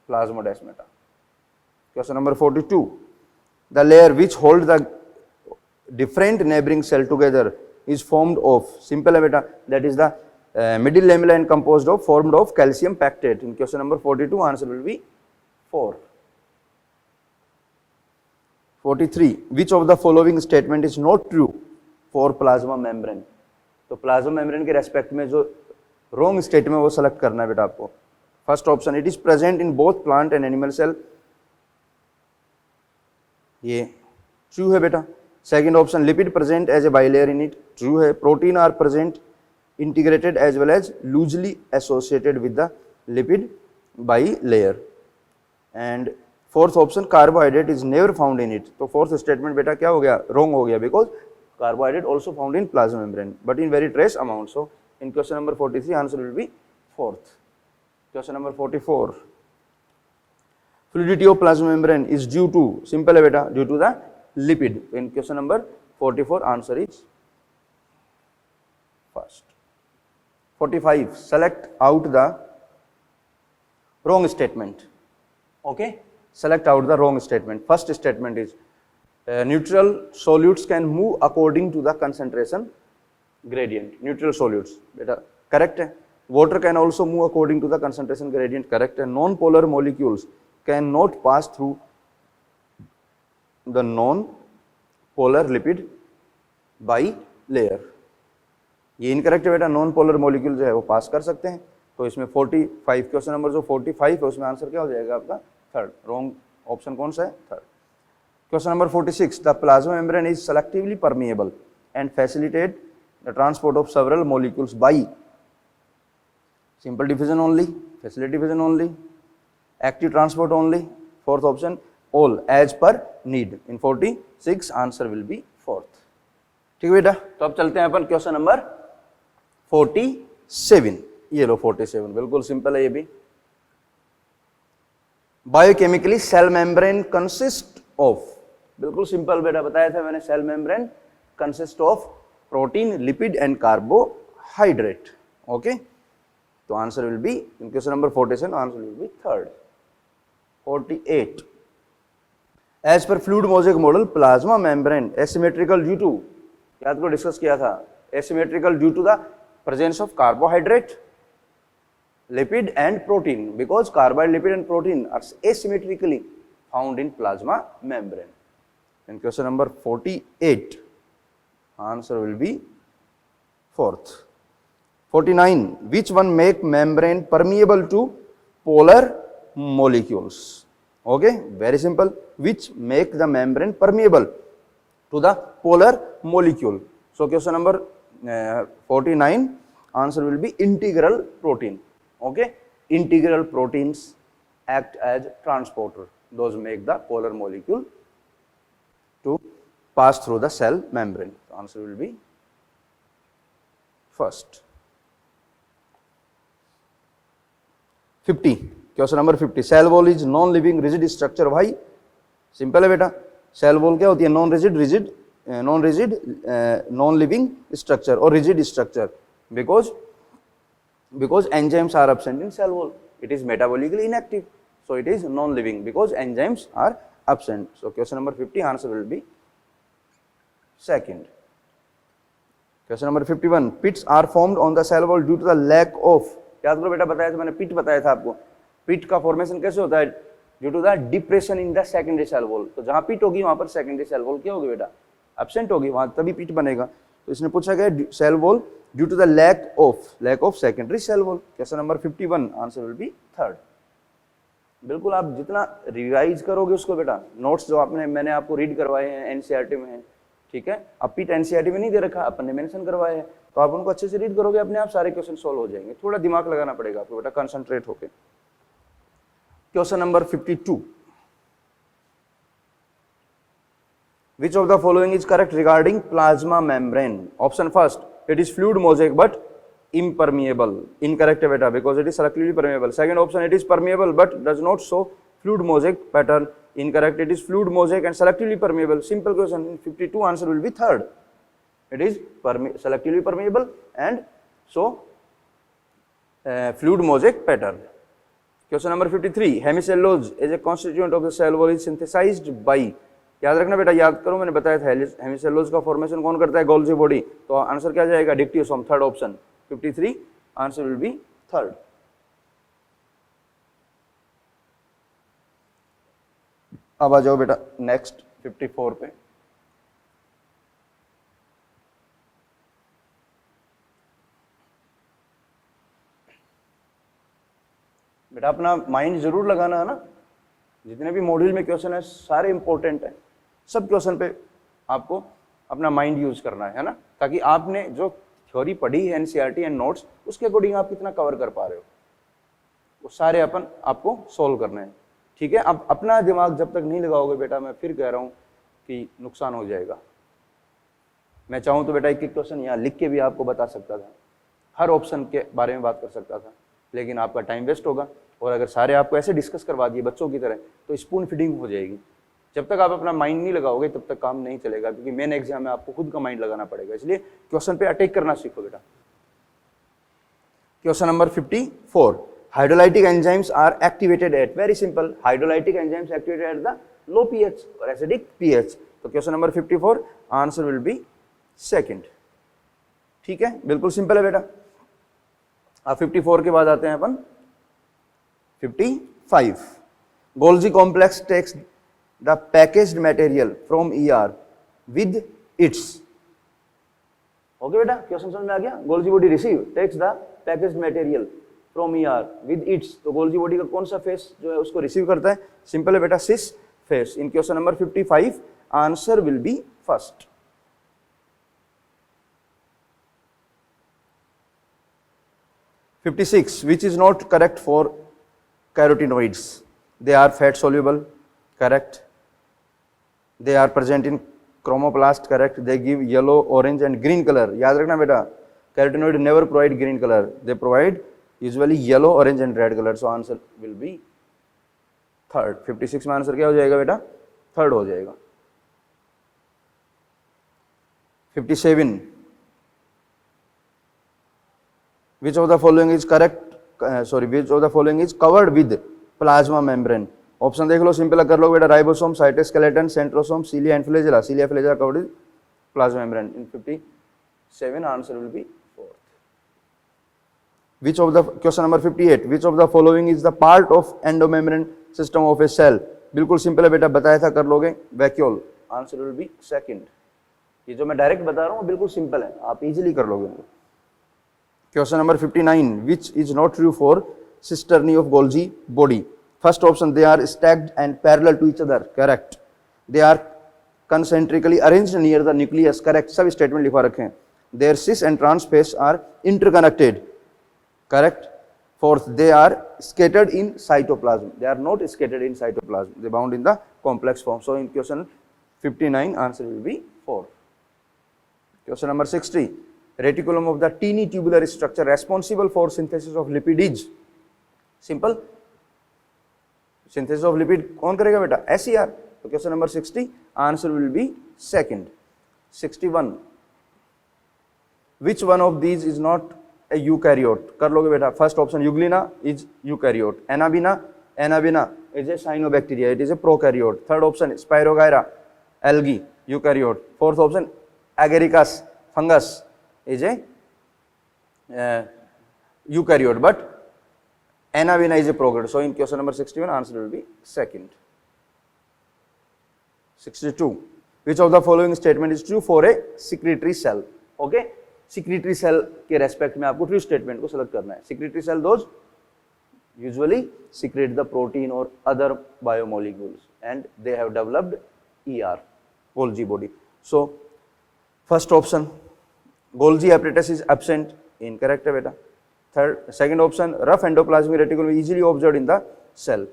Speaker 1: plasmodesmata. Question number 42, the layer which hold the different neighbouring cell together is formed of, simple है बेटा, that is the middle lamella and composed of, formed of calcium pactate। in question number 42 answer will be 4। 43, which of the following statement is not true for plasma membrane। तो plasma membrane के respect में जो wrong state में वो select करना है बेटा आपको। First option, it is present in both plant and animal cell, ये ट्रू है बेटा। Second option, lipid present as a bilayer in it, true है। Protein are present integrated as well as loosely associated with the lipid bilayer। and fourth option, carbohydrate is never found in it। तो fourth statement बेटा क्या हो गया? wrong हो गया, because carbohydrate also found in plasma membrane but in very trace amount। so in question number 43 answer will be fourth। question number 44, fluidity of plasma membrane is due to, simple है बेटा, due to the lipid। in question number 44 answer is first। 45, select out the wrong statement। okay, select out the wrong statement। first statement is neutral solutes can move according to the concentration gradient। neutral solutes बेटा correct है। water can also move according to the concentration gradient, correct है. Non polar molecules cannot pass through the non polar lipid bilayer. ये incorrect है बेटा, non polar molecule जो है वो पास कर सकते हैं. तो इसमें 45 क्वेश्चन नंबर जो 45 है उसमें आंसर क्या हो जाएगा आपका थर्ड. रॉन्ग ऑप्शन कौन सा है, third. Question number 46, the plasma membrane is selectively permeable and facilitate the transport of several molecules by simple diffusion only, facility diffusion only, active transport only. Fourth option all as per need. In 46 answer will be fourth. ठीक है बेटा, तो अब चलते हैं अपन question number 47. ये लो 47, बिल्कुल simple है ये भी. Biochemically cell membrane consist of, बिल्कुल सिंपल बेटा, बताया था मैंने. Cell membrane consist of protein, lipid and carbohydrate. Okay, तो answer will be in question number 47 answer will be third. 48, as per fluid mosaic model plasma membrane asymmetrical due to, याद को discuss किया था, asymmetrical due to the presence of carbohydrate, lipid and protein, because carbohydrate, lipid and protein are asymmetrically found in plasma membrane. In question number 48 answer will be fourth. 49, which one make membrane permeable to polar molecules? Okay, very simple. Which make the membrane permeable to the polar molecule? So question number 49 answer will be integral protein. Okay, integral proteins act as transporter. Those make the polar molecule to pass through the cell membrane. The answer will be first. 50, question number 50, cell wall is non-living rigid structure. Why? Simple है बेटा. cell wall क्या होती है? non-rigid, non-living structure or rigid structure. Because enzymes are absent in cell wall, it is metabolically inactive, so it is non-living because enzymes are absent. So question number 50 answer will be second. Question number 51, pits are formed on the cell wall due to the lack of, याद करो बेटा, बताया था मैंने, पिट बताया था आपको. पिट का फॉर्मेशन कैसे होता है? Due to the depression in the secondary cell wall. तो जहां पिट होगी वहां पर सेकेंडरी सेल वॉल क्या होगी बेटा? एब्सेंट होगी, वहां तभी पिट बनेगा. तो इसने पूछा गया cell wall due to the lack of secondary cell wall. Question number 51 answer will be third. बिल्कुल आप जितना रिवाइज करोगे उसको बेटा, नोट्स जो मैंने आपको रीड करवाए हैं एनसीईआरटी में है, ठीक है. अब पिट एनसीईआरटी में नहीं दे रखा, अपन ने मेंशन करवाए हैं, तो आप उनको अच्छे से रीड करोगे, अपने आप सारे क्वेश्चन सॉल्व हो जाएंगे. थोड़ा दिमाग लगाना पड़ेगा आपको बेटा, कंसंट्रेट होके. Question number 52, which of the following is correct regarding plasma membrane? Option first, it is fluid mosaic but impermeable. Incorrect है बेटा, because it is selectively permeable. Second option, it is permeable but does not show fluid mosaic pattern. Incorrect, it is fluid mosaic and selectively permeable. Simple question. In 52 answer will be third. It is selectively permeable and show fluid mosaic pattern. Question number 53, hemicellulose is a constituent of the cell wall is synthesized by, याद रखना बेटा, याद करो, मैंने बताया था hemicellulose का formation कौन करता है? Golgi body. तो आंसर क्या जाएगा? Dictyosome, third option. 53 answer will be third. अब आ जाओ बेटा नेक्स्ट 54 पे. बेटा अपना माइंड जरूर लगाना है ना, जितने भी मॉड्यूल में क्वेश्चन है सारे इंपॉर्टेंट है. सब क्वेश्चन पे आपको अपना माइंड यूज करना है ना, ताकि आपने जो थ्योरी पढ़ी है एनसीईआरटी एंड नोट्स, उसके अकॉर्डिंग आप कितना कवर कर पा रहे हो, वो सारे अपन आपको सॉल्व करने हैं. ठीक है, अब अपना दिमाग जब तक नहीं लगाओगे बेटा, मैं फिर कह रहा हूँ कि नुकसान हो जाएगा. मैं चाहूँ तो बेटा एक एक क्वेश्चन यहाँ लिख के भी आपको बता सकता था, हर ऑप्शन के बारे में बात कर सकता था, लेकिन आपका टाइम वेस्ट होगा. और अगर सारे आपको ऐसे डिस्कस करवा दिए बच्चों की तरह, तो स्पून फीडिंग हो जाएगी. जब तक आप अपना माइंड नहीं लगाओगे तब तक काम नहीं चलेगा, क्योंकि मेन एग्जाम में आपको खुद का माइंड लगाना पड़ेगा. इसलिए क्वेश्चन पे अटैक करना सीखो बेटा. Question number 54, hydrolytic enzymes are activated at, very simple, hydrolytic enzymes activated at the low pH और एसिडिक पीएच. तो question number 54 answer will be second. ठीक है, बिल्कुल सिंपल है बेटा. अब 54 के बाद आते हैं अपन 55. Golgi complex takes the packaged material from ER with its. Okay बेटा, क्वेश्चन समझ में आ गया. Golgi body receive takes the packaged material from ER with its. तो गोल्जी बॉडी का कौन सा फेस जो है उसको रिसीव करता है? सिंपल है बेटा, cis face. In question number 55 answer will be first. (56) which is not correct for carotenoids. They are fat soluble, correct. They are present in chromoplast, correct. They give yellow, orange and green color. याद रखना बेटा, carotenoid never provide green color. They provide usually yellow, orange and red color. So answer will be third. 56 में answer क्या हो जाएगा बेटा? Third हो जाएगा. 57. Which of the following is correct? Which of the following is covered with plasma membrane? Option देख लो, simple कर लो बेटा. Ribosome, cytoskeleton, centrosome, cilia and flagella. Cilia flagella covered with plasma membrane. In 57 answer will be fourth. Which of the question number 58? Which of the following is the part of endomembrane system of a cell? बिल्कुल simple है बेटा, बताया था, कर लोगे. Vacuole. Answer will be second. ये जो मैं डायरेक्ट बता रहा हूँ बिल्कुल सिंपल है, आप इजीली कर लोगे. Question number 59, which is not true for cisternae of Golgi body? First option, they are stacked and parallel to each other, correct. They are concentrically arranged near the nucleus, correct. सब statement लिखवा रखे हैं. Their cis and trans phase are interconnected, correct. Fourth, they are scattered in cytoplasm. They are not scattered in cytoplasm. They bound in the complex form. So in question 59, answer will be 4. Question number 60. Reticulum of the teeny tubular structure responsible for synthesis of lipid is. Simple. Synthesis of lipid कौन करेगा बेटा? SER. तो question number 60 answer will be second. 61. Which one of these is not a eukaryote? कर लोगे बेटा. First option Euglena is eukaryote. Anabaena is a cyanobacteria. It is a prokaryote. Third option Spirogyra, algae, eukaryote. Fourth option Agaricus, fungus, is a eukaryote, but Anabaena is a prokaryote. So in question number 61 answer will be second. 62. Which of the following statement is true for a secretory cell? Okay, secretory cell के respect में आपको true statement को select करना है. secretory cell those usually secrete the protein or other biomolecules and they have developed ER, Golgi body. So first option Golgi apparatus is absent, incorrect है बेटा. Second option rough endoplasmic reticulum easily observed in the cell.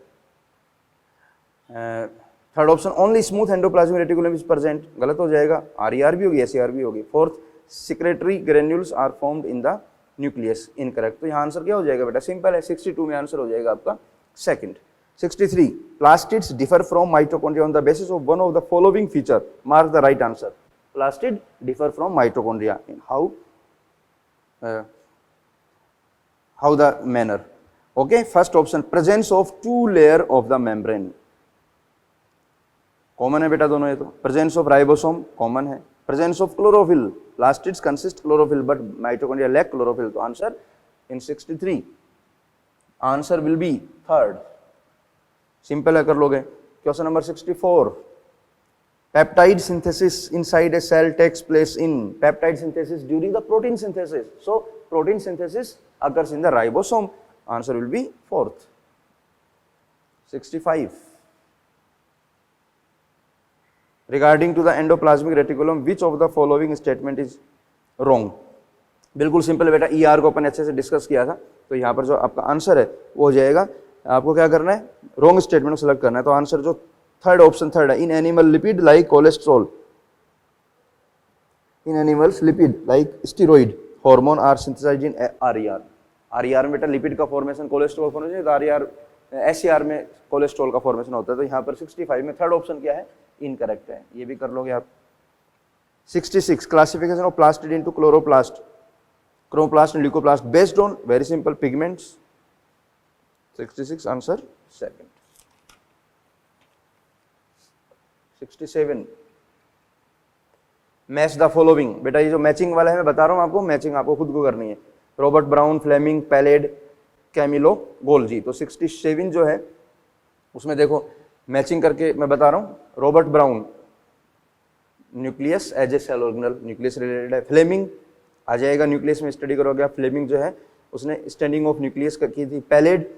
Speaker 1: Third option only smooth endoplasmic reticulum is present, गलत हो जाएगा. RER भी होगी, SER भी होगी. Fourth secretory granules are formed in the nucleus, incorrect. तो यहाँ आंसर क्या हो जाएगा बेटा? सिंपल है, 62 में आंसर हो जाएगा आपका second. 63. Plastids differ from mitochondria on the basis of one of the following feature. Mark the right answer. Plastid differ from mitochondria in how the manner. Okay, first option presence of two layer of the membrane. Common है बेटा दोनों ये तो. Presence of ribosome common है. Presence of chlorophyll, plastids consist chlorophyll but mitochondria lack chlorophyll. तो answer in 63 answer will be third. Simple है, कर लोगे. Question number 64. Peptide synthesis inside a cell takes place in. Peptide synthesis during the protein synthesis. So protein synthesis occurs in the ribosome. Answer will be fourth. 65. Regarding to the endoplasmic reticulum, which of the following statement is wrong? बिल्कुल simple है बेटा, ER को अपन अच्छे से discuss किया था, तो यहाँ पर जो आपका आंसर है वो हो जाएगा. आपको क्या करना है? रॉन्ग स्टेटमेंट को सिलेक्ट करना है. तो आंसर जो थर्ड ऑप्शन थर्ड है, in animal lipid like cholesterol, in animals lipid like steroid hormone are synthesised in RER. RER में बेटा लिपिड का फॉर्मेशन कोलेस्ट्रॉल फॉर्मेशन है, तो RER SER में कोलेस्ट्रॉल का फॉर्मेशन होता है. तो यहाँ पर 65 में थर्ड ऑप्शन क्या है? इनकरेक्ट है. ये भी कर लोगे आप. 66. Classification of plastid into chloroplast, chromoplast and leucoplast based on very simple pigments. 66 answer second. 67. Match the following. बेटा ये जो मैचिंग वाला है मैं बता रहा हूं आपको, मैचिंग आपको खुद को करनी है. Robert Brown, Fleming, Palade, Camillo, Golgi. तो 67 जो है उसमें देखो मैचिंग करके मैं बता रहा हूँ, Robert Brown nucleus as a cell organelle, nucleus related है। फ्लेमिंग आ जाएगा, न्यूक्लियस में स्टडी करोगे आप, फ्लेमिंग जो है उसने स्टैंडिंग ऑफ न्यूक्लियस की थी। Palade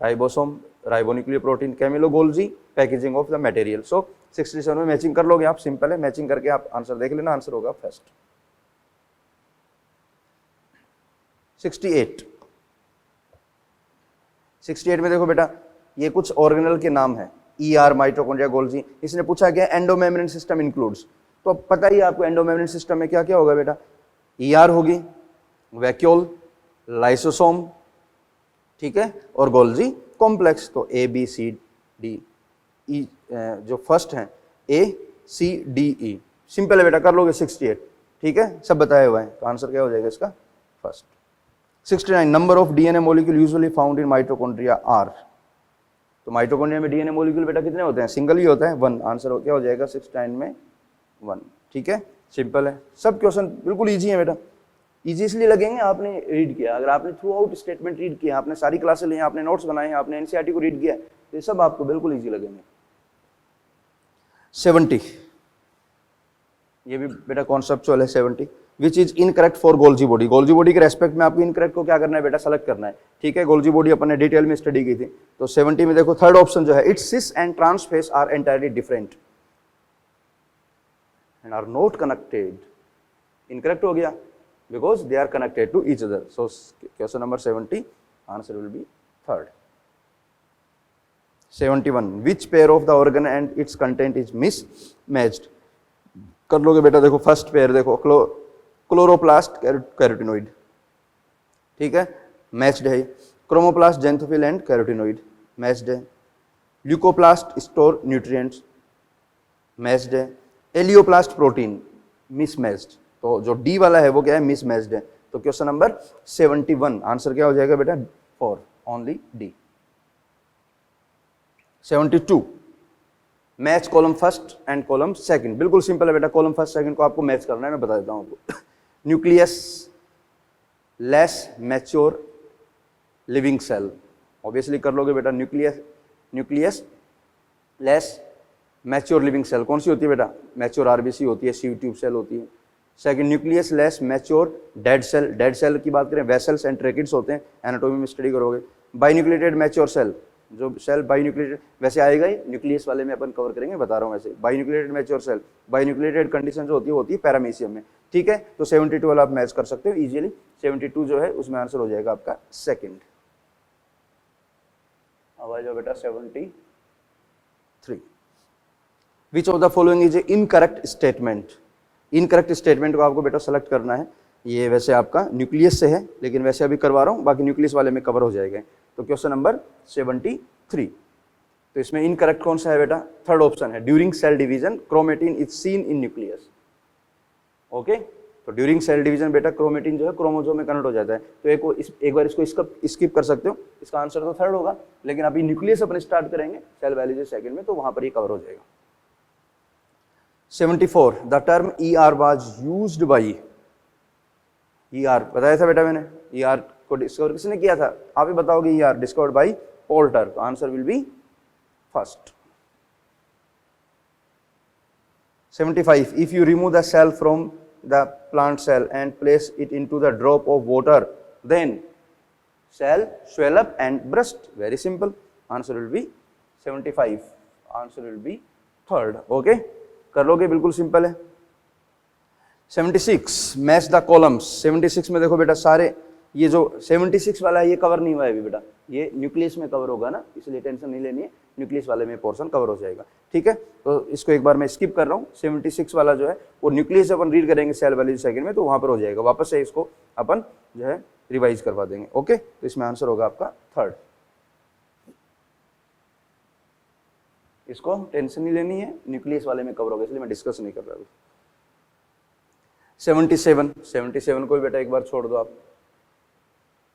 Speaker 1: ribosome, ribonuclear protein. Camillo, Golgi packaging of the material. So 67 में मैचिंग कर लोगे आप, सिंपल है, मैचिंग करके आप आंसर देख लेना, आंसर होगा फर्स्ट। 68 में देखो बेटा, ये कुछ ऑर्गेनल के नाम है, ER, माइटोकॉन्ड्रिया, गोल्जी। इसने पूछा क्या एंडोमेम्ब्रेन सिस्टम इंक्लूड्स, तो अब पता ही है आपको एंडोमेम्ब्रेन सिस्टम में क्या क्या होगा बेटा, ER होगी, वैक्यूल, लाइसोसोम, ठीक है, और गोल्जी कॉम्प्लेक्स। तो ABCD E जो फर्स्ट है ACDE, सिंपल है बेटा, कर लोगे 68, ठीक है, सब बताया हुआ है। तो आंसर क्या हो जाएगा इसका first. 69 number of DNA molecule usually found in mitochondria are. तो माइटोकॉन्ड्रिया में DNA मॉलिक्यूल बेटा कितने होते हैं, सिंगल ही होता है, 1। आंसर क्या हो जाएगा 69 में 1, ठीक है, सिंपल है। सब क्वेश्चन बिल्कुल इजी है बेटा, इजी इसलिए लगेंगे आपने रीड किया। अगर आपने थ्रू आउट स्टेटमेंट रीड किया, आपने सारी क्लासेस ली, आपने नोट्स बनाए हैं, आपने NCERT को रीड किया, तो ये सब आपको बिल्कुल इजी लगेंगे। 70 ये भी बेटा कॉन्सेप्चुअल है। 70 which is incorrect for Golgi body. Golgi body के रेस्पेक्ट में आपको इनकरेक्ट को क्या करना है बेटा, सेलेक्ट करना है, ठीक है। गोल्जी बॉडी अपन ने डिटेल में स्टडी की थी। तो 70 में देखो थर्ड ऑप्शन जो है, its cis and trans face are entirely different and are not connected. Incorrect हो गया because they are connected to each other. So question number 70 answer will be third. 71 which pair of the organ and its content is mismatched। कर लोगे बेटा, देखो first pair देखो, chloroplast कैरोटिनोइड, ठीक है, matched है। क्रोमोप्लास्ट जेंथोफिल एंड कैरोटिनोइड, मैच्ड है। Leucoplast store nutrients, matched है। Elaioplast protein mismatched. तो जो डी वाला है वो क्या है, मिसमैच्ड है। तो क्वेश्चन नंबर 71 आंसर क्या हो जाएगा बेटा, 4 only D. 72 match column first and column second. बिल्कुल सिंपल है बेटा, कॉलम फर्स्ट सेकंड को आपको मैच करना है, मैं बता देता हूं आपको। Nucleus less mature living cell, obviously कर लोगे बेटा। Nucleus less mature living cell कौन सी होती है बेटा, मैच्योर RBC होती है, सीव ट्यूब सेल होती है। Second nucleus less mature dead cell. Dead cell की बात करें, वेसल्स एंड ट्रैकिड्स होते हैं, एनाटॉमी में स्टडी करोगे। बाइन्यूक्लिएटेड मैच्योर सेल, जो सेल बाइन्यूक्लिएटेड वैसे आएगा ही, न्यूक्लियस वाले में अपन कवर करेंगे, बता रहा हूँ वैसे। बाइन्यूक्लिएटेड मैच्योर सेल, बाइन्यूक्लिएटेड कंडीशन जो होती है पैरामीशियम में, ठीक है। तो 72 वाला आप मैच कर सकते हो इजीली। 72 जो है उसमें आंसर हो जाएगा आपका सेकंड। अब आ जाओ बेटा 73 विच of the following is a incorrect statement. Incorrect statement को आपको बेटा सेलेक्ट करना है। ये वैसे आपका न्यूक्लियस से है, लेकिन वैसे अभी करवा रहा हूँ, बाकी न्यूक्लियस वाले में कवर हो जाएगा। तो क्वेश्चन नंबर 73, तो इसमें इनकरेक्ट कौन सा है बेटा, थर्ड ऑप्शन है, during cell division chromatin is seen in nucleus. Okay, तो ड्यूरिंग सेल डिवीजन बेटा क्रोमेटिन जो है क्रोमोसोम में कन्वर्ट हो जाता है। तो एक बार इसको स्किप कर सकते हो, इसका आंसर तो थर्ड होगा, लेकिन अभी न्यूक्लियस अपन स्टार्ट करेंगे सेल बायोलॉजी सेकंड में, तो वहां पर ये कवर हो जाएगा। 74 the term ER was used by. ER बताया था बेटा मैंने, ER को डिस्कवर किसने किया था, आप ही बताओगे। ER discovered by Porter. तो answer will be first. 75 if you remove the cell from the plant cell and place it into the drop of water then cell swell up and burst। Very simple, answer will be 75, answer will be third. Okay, कर लोगे, बिल्कुल simple है। 76 match the columns. 76 में देखो बेटा सारे ये जो 76 वाला है ये कवर नहीं हुआ है अभी बेटा, ये न्यूक्लियस में कवर होगा ना, इसलिए टेंशन नहीं लेनी है, न्यूक्लियस वाले में पोर्शन कवर हो जाएगा, ठीक है। तो इसको एक बार मैं स्किप कर रहा हूँ। 76 वाला जो है वो न्यूक्लियस अपन रीड करेंगे सेल वाली सेकंड में, तो वहां पर हो जाएगा, वापस से इसको अपन जो है रिवाइज करवा देंगे। ओके, तो इसमें आंसर होगा आपका थर्ड। इसको टेंशन नहीं लेनी है, न्यूक्लियस वाले में कवर होगा, इसलिए मैं डिस्कस नहीं कर रहा हूँ। 77 को भी बेटा एक बार छोड़ दो आप।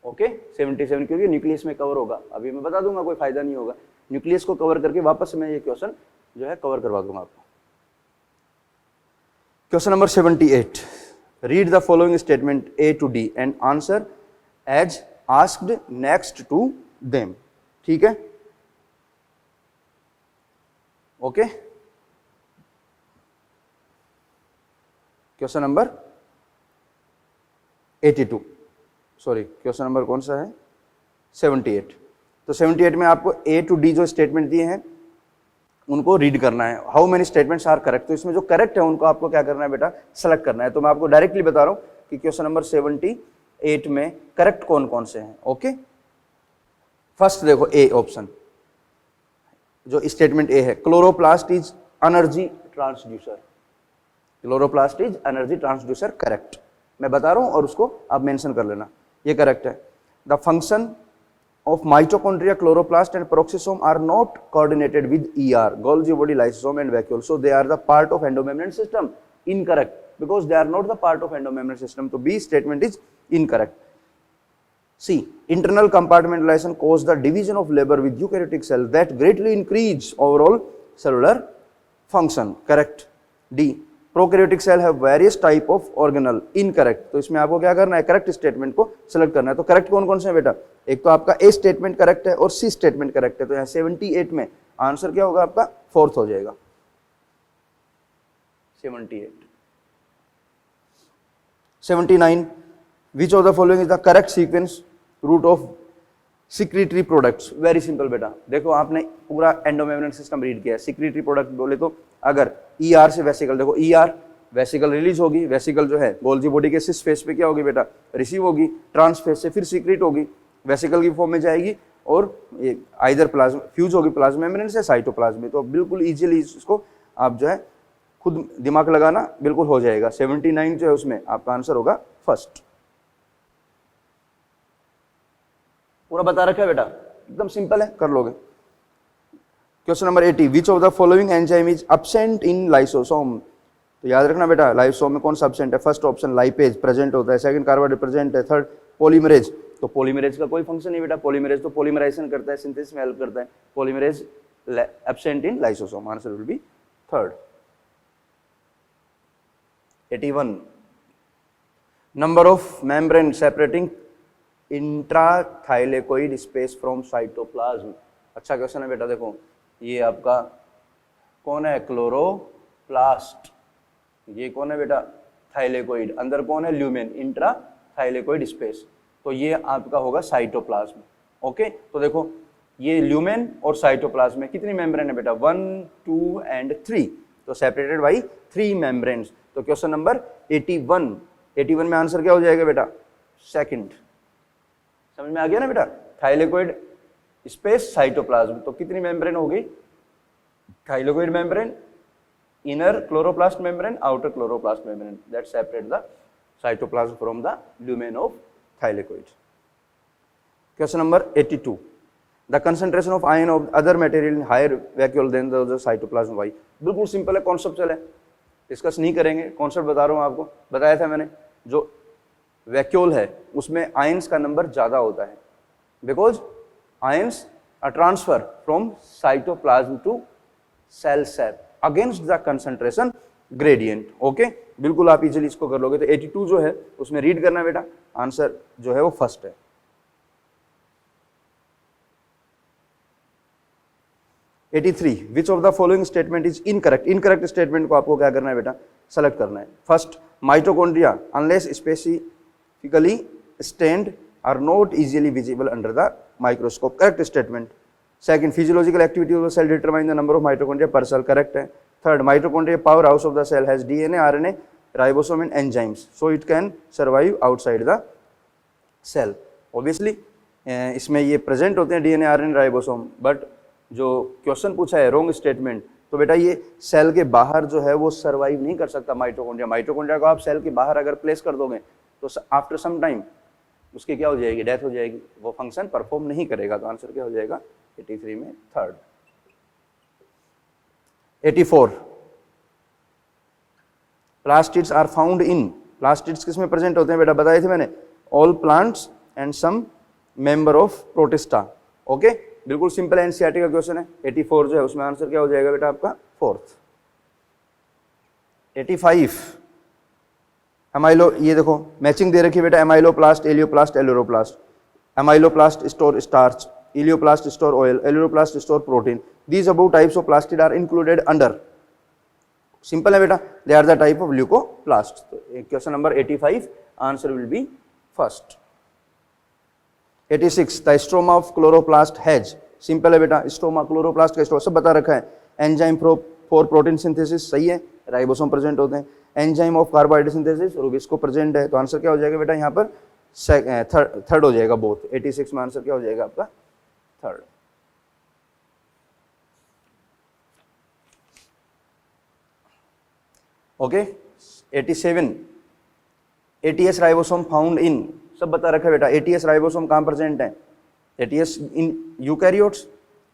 Speaker 1: ओके, 77 क्योंकि न्यूक्लियस में कवर होगा, अभी मैं बता दूंगा, कोई फायदा नहीं होगा। न्यूक्लियस को कवर करके वापस मैं ये क्वेश्चन जो है कवर करवा दूंगा आपको। Question number 78 read the following statement A to D and answer as asked next to them, ठीक है, okay. Question number 82, sorry question number कौन सा है, 78। तो 78 में आपको ए टू डी जो स्टेटमेंट दिए हैं उनको रीड करना है। How many statements are correct, तो इसमें जो करेक्ट है उनको आपको क्या करना है बेटा, सेलेक्ट करना है। तो मैं आपको डायरेक्टली बता रहा हूं कि क्वेश्चन नंबर 78 में करेक्ट कौन कौन से हैं, ओके। फर्स्ट देखो ए ऑप्शन, जो स्टेटमेंट ए है, chloroplast is energy transducer, chloroplast is energy transducer, correct. मैं बता रहा हूं और उसको आप मेंशन कर लेना, ये करेक्ट है। The function of mitochondria, chloroplast and peroxisome are not coordinated with ER, Golgi body, lysosome and vacuole, so they are the part of endomembrane system, incorrect, because they are not the part of endomembrane system. So B statement is incorrect. C, internal compartmentalization cause the division of labor with eukaryotic cell that greatly increase overall cellular function, correct. D, prokaryotic cell have various type of organelle, incorrect. तो इसमें आपको क्या करना है, correct statement को select करना है। तो करेक्ट कौन कौन से हैं बेटा, एक तो आपका ए स्टेटमेंट करेक्ट है और सी स्टेटमेंट करेक्ट है। तो यहाँ 78 में आंसर क्या होगा आपका, फोर्थ हो जाएगा, 78। 79, which of the following is the correct sequence route of secretory products. Very simple बेटा, देखो आपने पूरा एंडोमेम्ब्रेन सिस्टम रीड किया है। सिक्रीटरी प्रोडक्ट बोले तो अगर ईआर से वेसिकल, देखो ईआर वेसिकल रिलीज होगी, वेसिकल जो है गोल्जी बॉडी के सिस फेस पे क्या होगी बेटा, रिसीव होगी, ट्रांस फेस से फिर सीक्रेट होगी, वेसिकल की फॉर्म में जाएगी और आइदर प्लाज्मा फ्यूज होगी प्लाज्मा मेम्ब्रेन से साइटोप्लाज्म में। तो बिल्कुल इजीली इसको आप जो है खुद दिमाग लगाना, बिल्कुल हो जाएगा। 79 जो है उसमें आपका आंसर होगा फर्स्ट। पूरा बता रखा है बेटा, एकदम सिंपल है, कर लोगे। Question number 80, which of the following enzyme is absent in lysosome. तो याद रखना बेटा, लाइसोसोम में कौन सा एब्सेंट है, फर्स्ट ऑप्शन लाइपेज प्रेजेंट होता है, सेकंड कार्बोहाइड्रेट प्रेजेंट है, थर्ड पॉलीमरेज। तो पॉलीमरेज का कोई फंक्शन नहीं बेटा, पॉलीमरेज तो पॉलीमराइजेशन करता है, सिंथेसिस में हेल्प करता है, polymerase absent in lysosome, answer will be third. 81, number of membrane separating intrathylakoid space from cytoplasm. अच्छा क्वेश्चन है बेटा, देखो ये आपका कौन है, क्लोरोप्लास्ट, ये कौन है बेटा, थाइलेकोइड, अंदर कौन है, ल्यूमेन, इंट्रा थाइलेकोइड स्पेस, तो ये आपका होगा साइटोप्लाज्म, ओके। तो देखो ये ल्यूमेन और साइटोप्लाज्म में कितनी मेम्ब्रेन है बेटा, 1, 2 एंड 3, तो सेपरेटेड बाई 3 मेम्ब्रेन्स। तो क्वेश्चन नंबर 81 में आंसर क्या हो जाएगा बेटा, सेकंड। समझ में आ गया ना बेटा, थाइलेकोइड स्पेस साइटोप्लाज्म, तो कितनी मेम्ब्रेन होगी, thylakoid membrane, inner chloroplast membrane, outer chloroplast membrane, that separate the cytoplasm from the lumen of thylakoid. Question number 82, the concentration of ion of other material in higher vacuole than the cytoplasm why. बिल्कुल simple है, conceptual है, discuss नहीं करेंगे, concept बता रहा हूं आपको, बताया था मैंने। जो वैक्यूल है उसमें आयंस का नंबर ज्यादा होता है, because ions are transfer from cytoplasm to cell sap against the concentration gradient, okay. बिल्कुल आप इजीली इसको कर लोगे। तो 82 जो है उसमें रीड करना बेटा, आंसर जो है वो फर्स्ट है। 83, which of the following statement is incorrect. Incorrect statement को आपको क्या करना है बेटा, सेलेक्ट करना है। First, mitochondria unless specifically stained are not easily visible under the microscope, correct statement. Second, physiological activity of the cell determine the number of mitochondria per cell, correct है। Third, mitochondria power house of the cell has DNA, RNA, ribosome and enzymes, so it can survive outside the cell. Obviously इसमें ये present होते हैं DNA, RNA, ribosome, but जो question पूछा है wrong statement, तो बेटा ये सेल के बाहर जो है वो सर्वाइव नहीं कर सकता माइटोकॉन्ड्रिया। माइटोकॉन्ड्रिया को आप सेल के बाहर अगर प्लेस कर दोगे तो आफ्टर सम टाइम उसकी क्या हो जाएगी, डेथ हो जाएगी, वो फंक्शन परफॉर्म नहीं करेगा। तो आंसर क्या हो जाएगा 83 में third. 84, plastids are found in, plastids किस में प्रेजेंट होते हैं बेटा, बताए थे मैंने, all plants and some member of protista, okay. बिल्कुल सिंपल एनसीईआरटी का क्वेश्चन है। 84 जो है उसमें आंसर क्या हो जाएगा बेटा आपका फोर्थ। 85, एमाइलो, ये देखो मैचिंग दे रखी है बेटा, amyloplast, elaioplast, aleuroplast. Amyloplast store starch, elaioplast store oil, aleuroplast store protein. These above types of plastid are included under, simple है बेटा, they are the type of leucoplast. तो question number 85 answer will be first. 86 the stroma of chloroplast has, simple है बेटा, stroma chloroplast का stroma सब बता रखा है। एंजाइम फॉर प्रोटीन सिंथेसिस, सही है, राइबोसोम प्रेजेंट होते हैं। Enzyme of carbohydrate synthesis, Rubisco present है। तो आंसर क्या हो जाएगा बेटा यहाँ पर, थर्ड हो जाएगा बोथ। 86 में आंसर क्या हो जाएगा आपका, third. Okay 87 ATS ribosome found in, सब बता रखा है बेटा। एटीएस राइबोसोम कहाँ प्रेजेंट है, एटीएस इन यूकैरियोट्स,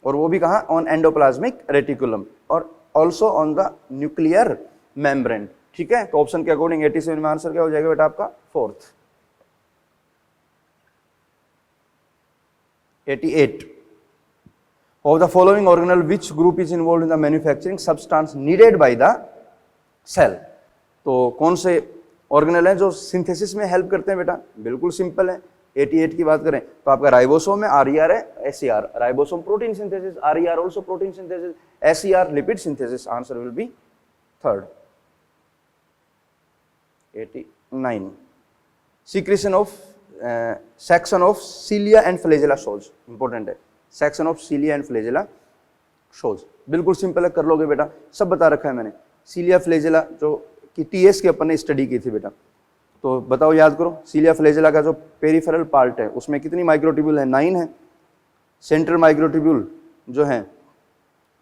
Speaker 1: और वो भी कहाँ, ऑन एंडोप्लाज्मिक रेटिकुलम और also on the nuclear membrane. ठीक है, तो ऑप्शन के अकॉर्डिंग 87 में आंसर क्या हो जाएगा बेटा आपका, fourth. 88 of the following organelle which group is involved in the manufacturing substance needed by the cell। तो कौन से ऑर्गेनल हैं जो सिंथेसिस में हेल्प करते हैं बेटा, बिल्कुल सिंपल है। 88 की बात करें तो आपका राइबोसोम है, आरईआर है, SER. Ribosome protein synthesis, RER also protein synthesis, SER lipid synthesis. Answer will be third. 89 secretion of section of cilia and flagella shows, important है, section of cilia and flagella shows, बिल्कुल simple है, कर लोगे बेटा, सब बता रखा है मैंने। सीलिया फ्लैजेला जो कि टीएस के अपन ने स्टडी की थी बेटा, तो बताओ, याद करो, सीलिया फ्लैजेला का जो पेरिफेरल पार्ट है उसमें कितनी माइक्रोट्यूब्यूल है, 9 है। सेंट्रल माइक्रोट्यूब्यूल जो है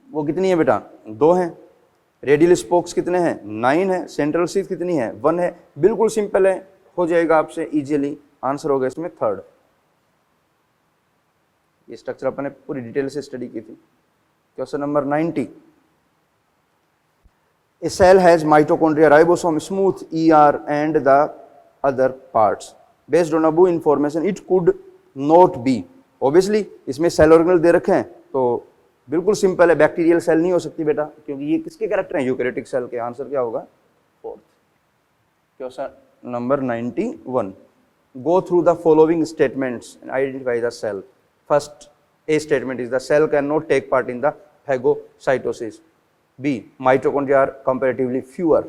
Speaker 1: वो कितनी है बेटा, 2 है। रेडियल स्पोक्स कितने हैं, 9 है। सेंट्रल शीथ कितनी है, 1 है। बिल्कुल सिंपल है, हो जाएगा आपसे इजीली, आंसर होगा इसमें थर्ड। ये स्ट्रक्चर अपन ने पूरी डिटेल से स्टडी की थी। Question number 90 A cell has mitochondria, ribosome, smooth ER and the other parts. Based on above information, it could not be. Obviously, इसमें सेल ऑर्गेनल दे रखे हैं, तो बिल्कुल सिंपल है, बैक्टीरियल सेल नहीं हो सकती बेटा, क्योंकि ये किसके कैरेक्टर हैं, यूकैरियोटिक सेल के। आंसर क्या होगा, fourth. Question number 91 Go through the following statements and identify the cell. First, A statement is the cell cannot take part in the phagocytosis. B. Mitochondria are comparatively fewer.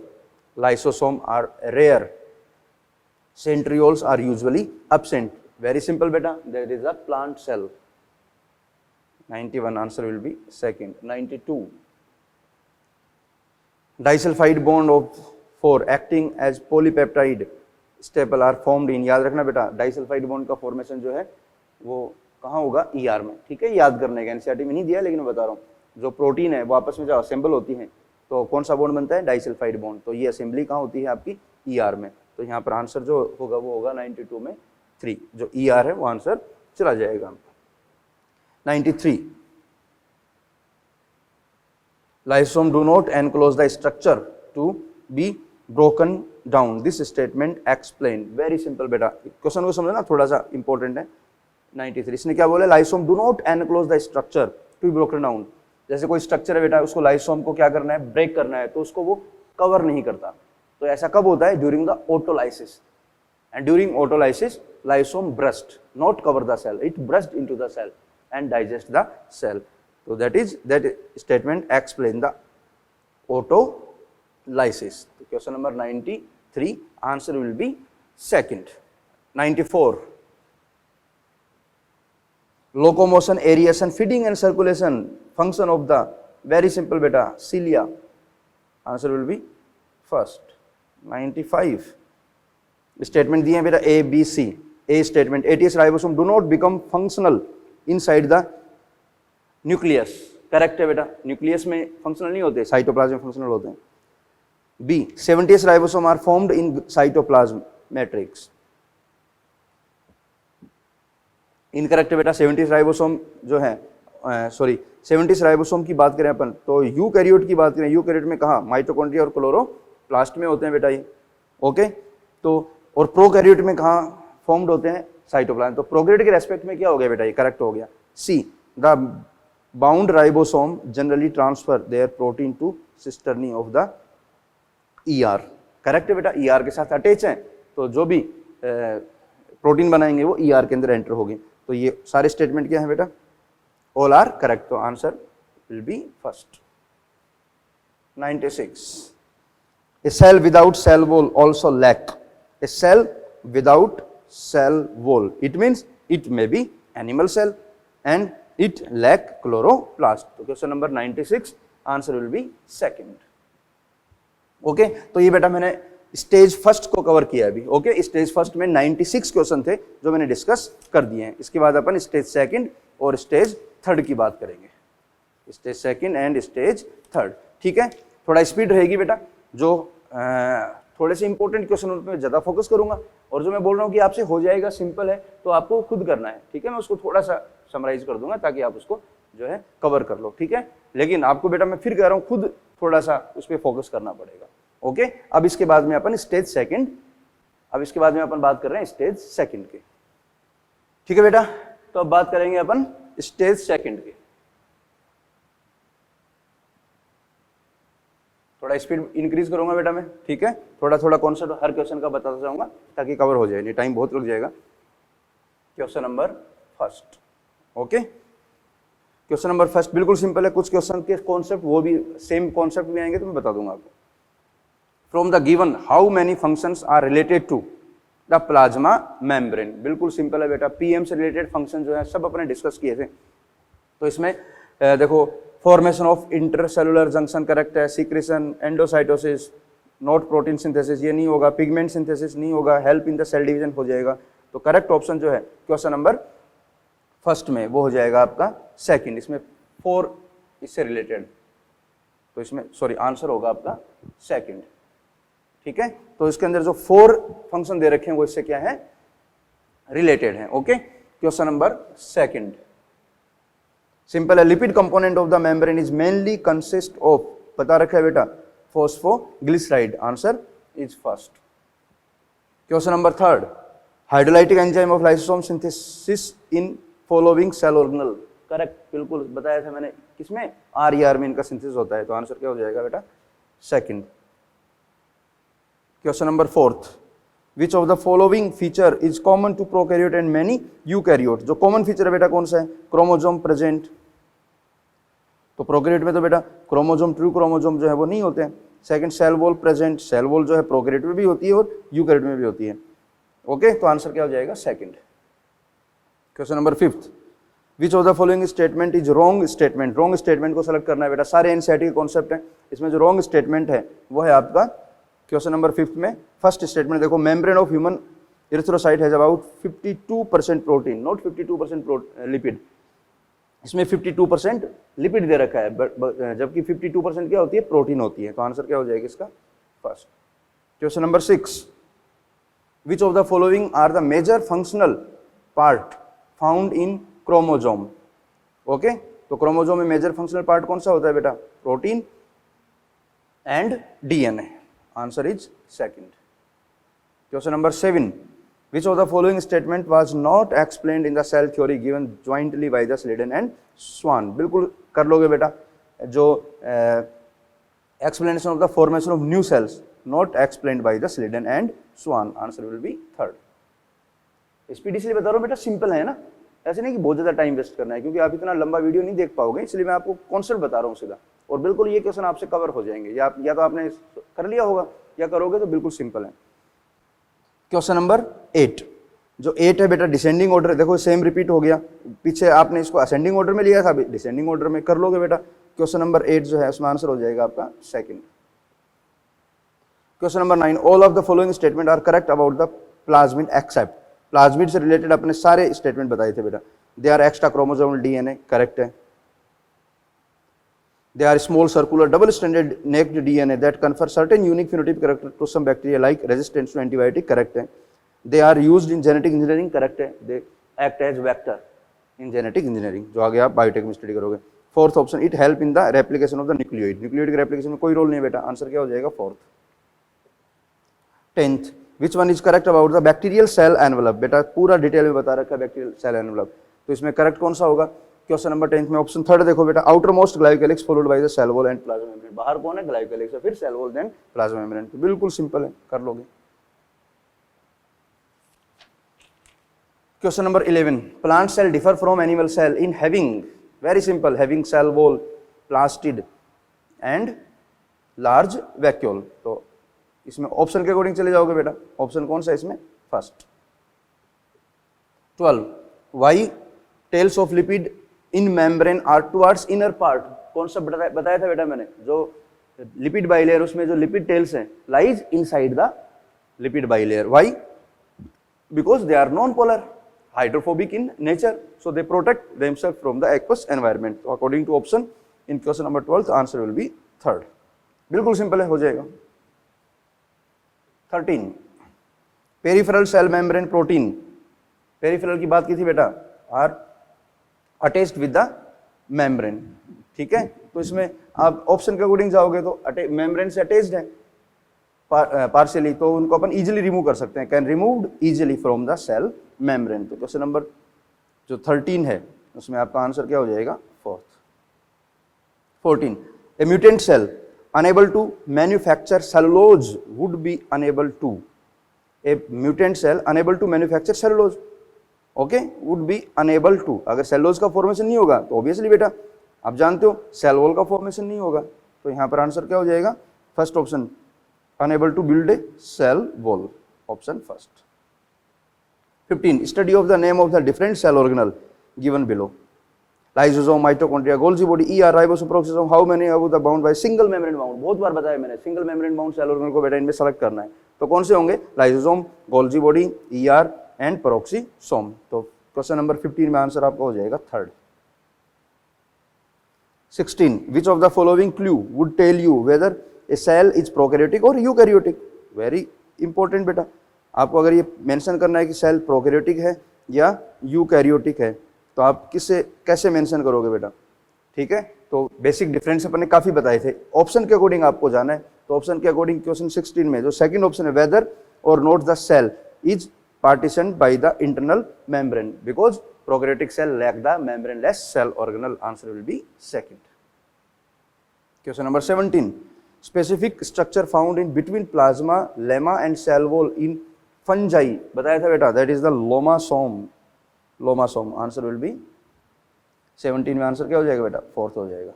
Speaker 1: Lysosome are rare. Centrioles are usually absent. Very simple beta, there is a plant cell. 91 answer will be second. 92. Disulfide bond of 4 acting as polypeptide staple are formed in, याद रखना बेटा, disulphide bond का formation जो है वो कहाँ होगा, ER में। ठीक है, याद करने का, एनसीईआरटी में नहीं दिया लेकिन मैं बता रहा हूँ, जो प्रोटीन है वो आपस में जो असेंबल होती हैं तो कौन सा बॉन्ड बनता है, डाइसल्फाइड बॉन्ड। तो ये असेंबली कहाँ होती है आपकी, ईआर में। तो यहाँ पर आंसर जो होगा वो होगा 92 में 3, जो ईआर है वो आंसर चला जाएगा। 93 lysosome do not enclose the structure to be broken down. This statement explain. Very simple बेटा, क्वेश्चन को समझना थोड़ा सा इंपॉर्टेंट है। 93 इसने क्या बोला, lysosome do not enclose the structure to be broken down. जैसे कोई स्ट्रक्चर है बेटा, उसको लाइसोम को क्या करना है, ब्रेक करना है, तो उसको वो कवर नहीं करता। तो ऐसा कब होता है, during the autolysis. And during autolysis lysosome burst, not cover the cell, it burst into the cell and digest the cell. So that statement explain the autolysis. So question number 93 answer will be second. 94 locomotion, aeration, feeding and circulation function of the, very simple beta, cilia. Answer will be first. 95 statement दिए हैं बेटा A, B, C. A statement, ATS ribosome do not become functional inside the nucleus, correct है बेटा, nucleus में functional नहीं होते, cytoplasm में functional होते हैं। B 70 ribosome are formed in cytoplasm matrix, incorrect है बेटा। 70 राइबोसोम जो है, 70 राइबोसोम की बात करें अपन तो यूकैरियोट की बात करें, यूकैरियोट में कहा, माइटोकॉन्ड्रिया और क्लोरोप्लास्ट में होते हैं बेटा ये। ओके, तो और प्रोकैरियोट में कहा फॉर्म्ड होते हैं, साइटोप्लाज्म। तो प्रोकैरियोट के रेस्पेक्ट में क्या हो गया बेटा, ये करेक्ट हो गया। See the bound ribosome generally transfer their protein to cisternae of the ER. Correct है बेटा, ER के साथ अटैच है, तो जो भी प्रोटीन बनाएंगे वो ER के अंदर एंटर होगी। तो ये सारे स्टेटमेंट क्या है बेटा, ऑल आर करेक्ट, तो answer will be first. 96, a cell without cell wall also lack, a cell without cell wall, it means it may be animal cell and it lack chloroplast. तो question number 96 answer will be second. Okay, तो ये बेटा मैंने stage first को cover किया अभी। Okay, stage first में 96 question थे जो मैंने डिस्कस कर दिए हैं। इसके बाद अपन स्टेज सेकंड और स्टेज थर्ड की बात करेंगे, stage second and stage third. ठीक है, थोड़ा स्पीड रहेगी बेटा, जो थोड़े से इंपॉर्टेंट क्वेश्चन उन पर ज्यादा फोकस करूंगा, और जो मैं बोल रहा हूँ कि आपसे हो जाएगा सिंपल है तो आपको खुद करना है। ठीक है, मैं उसको थोड़ा सा समराइज कर दूंगा ताकि आप उसको जो है कवर कर लो। ठीक है, लेकिन आपको बेटा मैं फिर कह रहा हूँ खुद थोड़ा सा उस पर फोकस करना पड़ेगा। ओके, अब इसके बाद में अपन स्टेज सेकंड, अब इसके बाद में अपन बात कर रहे हैं स्टेज सेकंड के। ठीक है बेटा, तो अब बात करेंगे अपन स्टेज सेकंड के। थोड़ा स्पीड इंक्रीज करूंगा बेटा मैं। ठीक है, थोड़ा थोड़ा कॉन्सेप्ट हर क्वेश्चन का बताता जाऊंगा ताकि कवर हो जाए, नहीं टाइम बहुत लग जाएगा। Question number first. Okay, question number first बिल्कुल सिंपल है, कुछ क्वेश्चन के कॉन्सेप्ट वो भी सेम कॉन्सेप्ट में आएंगे तो मैं बता दूंगा आपको। From the given how many functions are related to the plasma membrane, बिल्कुल सिंपल है बेटा, पीएम से रिलेटेड फंक्शन जो है सब अपने डिस्कस किए थे। तो इसमें देखो, formation of intercellular junction correct है, secretion, endocytosis, not protein synthesis ये नहीं होगा, पिगमेंट सिंथेसिस नहीं होगा, help in the cell division हो जाएगा। तो करेक्ट ऑप्शन जो है क्वेश्चन नंबर फर्स्ट में वो हो जाएगा आपका सेकंड, इसमें 4 इससे रिलेटेड, तो इसमें सॉरी आंसर होगा आपका सेकंड। ठीक है, तो इसके अंदर जो 4 फंक्शन दे रखे हैं वो इससे क्या है, रिलेटेड है। Okay, question number second simple है, lipid component of the membrane is mainly consist of, बता रखा है बेटा, phosphoglyceride, answer is first. Question number third, hydrolytic enzyme of lysosome synthesis in following cell organelle, correct, बिल्कुल बताया था मैंने, किसमें, RER में इनका सिंथेसिस होता है, तो आंसर क्या हो जाएगा बेटा, second. Question number fourth, which of the following feature is common to prokaryote and many eukaryote, जो कॉमन फीचर है बेटा कौन सा है, क्रोमोजोम प्रेजेंट, तो प्रोकैरियोट में तो बेटा क्रोमोजोम, ट्रू क्रोमोजोम जो है वो नहीं होते हैं। Second, cell wall present, cell wall जो है प्रोकैरियोट में भी होती है और यूकैरियोट में भी होती है। ओके, तो आंसर क्या हो जाएगा, second. Question number fifth, which of the following statement is wrong statement, wrong statement को सेलेक्ट करना है बेटा, सारे एनसीईआरटी के कॉन्सेप्ट है, इसमें जो रॉन्ग स्टेटमेंट है वो है आपका क्वेश्चन नंबर फिफ्थ में फर्स्ट स्टेटमेंट देखो, membrane of human erythrocyte has about 52% protein, not 52% lipid, इसमें 52% लिपिड दे रखा है, जबकि 52% क्या होती है, प्रोटीन होती है, तो आंसर क्या हो जाएगा इसका, first. Question number 6, which of the following are the major functional part found in chromosome. Okay, तो क्रोमोजोम में मेजर फंक्शनल पार्ट कौन सा होता है बेटा, protein and DNA, answer is second. Question number 7, which of the following statement was not explained in the cell theory given jointly by the Sladen and Swan, बिल्कुल कर लोगे बेटा, जो explanation of the formation of new cells not explained by the Sladen and Swan, answer will be third। Speed इसलिए बता रहा हूँ बेटा, सिंपल है ना, ऐसे नहीं कि बहुत ज्यादा टाइम वेस्ट करना है, क्योंकि आप इतना लंबा वीडियो नहीं देख पाओगे, इसलिए मैं आपको कॉन्सेप्ट बता रहा हूँ सीधा, और बिल्कुल ये क्वेश्चन आपसे कवर हो जाएंगे, या तो आपने कर लिया होगा या करोगे तो बिल्कुल सिंपल है। क्वेश्चन नंबर 8, जो 8 है बेटा डिसेंडिंग ऑर्डर, देखो सेम रिपीट हो गया, पीछे आपने इसको असेंडिंग ऑर्डर में लिया था, डिसेंडिंग ऑर्डर में कर लोगे बेटा। क्वेश्चन नंबर 8 जो है उसमें आंसर हो जाएगा आपका second. Question number 9, all of the following statement are correct about the plasmid except, plasmid से रिलेटेड अपने सारे स्टेटमेंट बताए थे बेटा, they are extra chromosomal DNA, correct है, they are small circular double stranded naked DNA that confer certain unique phenotype character to some bacteria like resistance to antibiotic, correct है, they are used in genetic engineering, correct है, they act as vector in genetic engineering, जो आगे आप biotech में study करोगे। Fourth option, it help in the replication of the nucleoid, nucleoid के replication में कोई रोल नहीं है बेटा, आंसर क्या हो जाएगा, fourth. 10th, which one is correct about the bacterial cell envelope, बेटा पूरा डिटेल में बता रखा है बैक्टीरियल सेल एनवेलप, तो इसमें करेक्ट कौन सा होगा, क्वेश्चन नंबर 10 में ऑप्शन थर्ड देखो बेटा, outermost glycolic helix followed by the cell wall and plasma membrane. बाहर कौन है? ग्लाइकोलिक हेलिक्स, फिर cell wall then plasma membrane. तो बिल्कुल सिंपल है, कर लोगे। Question number 11, plant cell differ from animal cell in having, very simple, having cell wall, plastid and large vacuole. तो इसमें ऑप्शन के अकॉर्डिंग चले जाओगे बेटा, ऑप्शन कौन सा है इसमें? First. 12, why tails of lipid in membrane are towards inner part. कौन सा बताया था बेटा मैंने? जो लिपिड बाइलेयर, उसमें जो लिपिड टेल्स हैं lies inside the lipid bilayer. Why? Because they are non polar, hydrophobic in nature, so they protect themselves from the aqueous environment. तो according to option in question number 12 answer will be third. बिल्कुल simple है, हो जाएगा। 13, peripheral cell membrane protein. Peripheral की बात की थी बेटा, are attached with the membrane, ठीक है। तो इसमें आप ऑप्शन के अकॉर्डिंग जाओगे तो मेम्ब्रेन से अटैच्ड है पार्शियली, तो उनको अपन इजीली रिमूव कर सकते हैं, can removed easily from the cell membrane. तो क्वेश्चन नंबर जो 13 है उसमें आपका आंसर क्या हो जाएगा? Fourth. 14, a mutant cell unable to manufacture cellulose would be unable to, a mutant cell unable to manufacture cellulose, okay, would be unable to। अगर cellulose का फॉर्मेशन नहीं होगा तो ऑब्वियसली बेटा आप जानते हो सेल वॉल का फॉर्मेशन नहीं होगा, तो यहाँ पर आंसर क्या हो जाएगा? First option, unable to build a cell wall, option first. 15, study of the name of the different cell organelle given below, lysosome, mitochondria, Golgi body, ER, ribosome, peroxisome, how many are the bound by single membrane bound. बहुत बार बताया मैंने, single membrane bound cell organelle को बेटा इनमें select करना है, तो कौन से होंगे? Lysosome, Golgi body, ER and peroxisome. तो क्वेश्चन नंबर 15 में आंसर आपका हो जाएगा third. 16, which of the following clue would tell you whether a cell is prokaryotic और यूकैरियोटिक। वेरी इंपॉर्टेंट बेटा, आपको अगर ये मेंशन करना है कि सेल प्रोकैरियोटिक है या यूकैरियोटिक है, तो आप किससे कैसे मेंशन करोगे बेटा? ठीक है, तो बेसिक डिफरेंस अपन ने काफी बताए थे, ऑप्शन के अकॉर्डिंग आपको जाना है। तो ऑप्शन के अकॉर्डिंग क्वेश्चन 16 में जो सेकंड ऑप्शन है, वेदर और not the cell is partitioned by the internal membrane, because prokaryotic cell lack the membraneless cell organelle, answer will be second. Question number 17, specific structure found in between plasmalemma and cell wall in fungi. बताया था बेटा, that is the lomasome, lomasome, answer will be 17 में answer क्या हो जाएगा बेटा? Fourth हो जाएगा।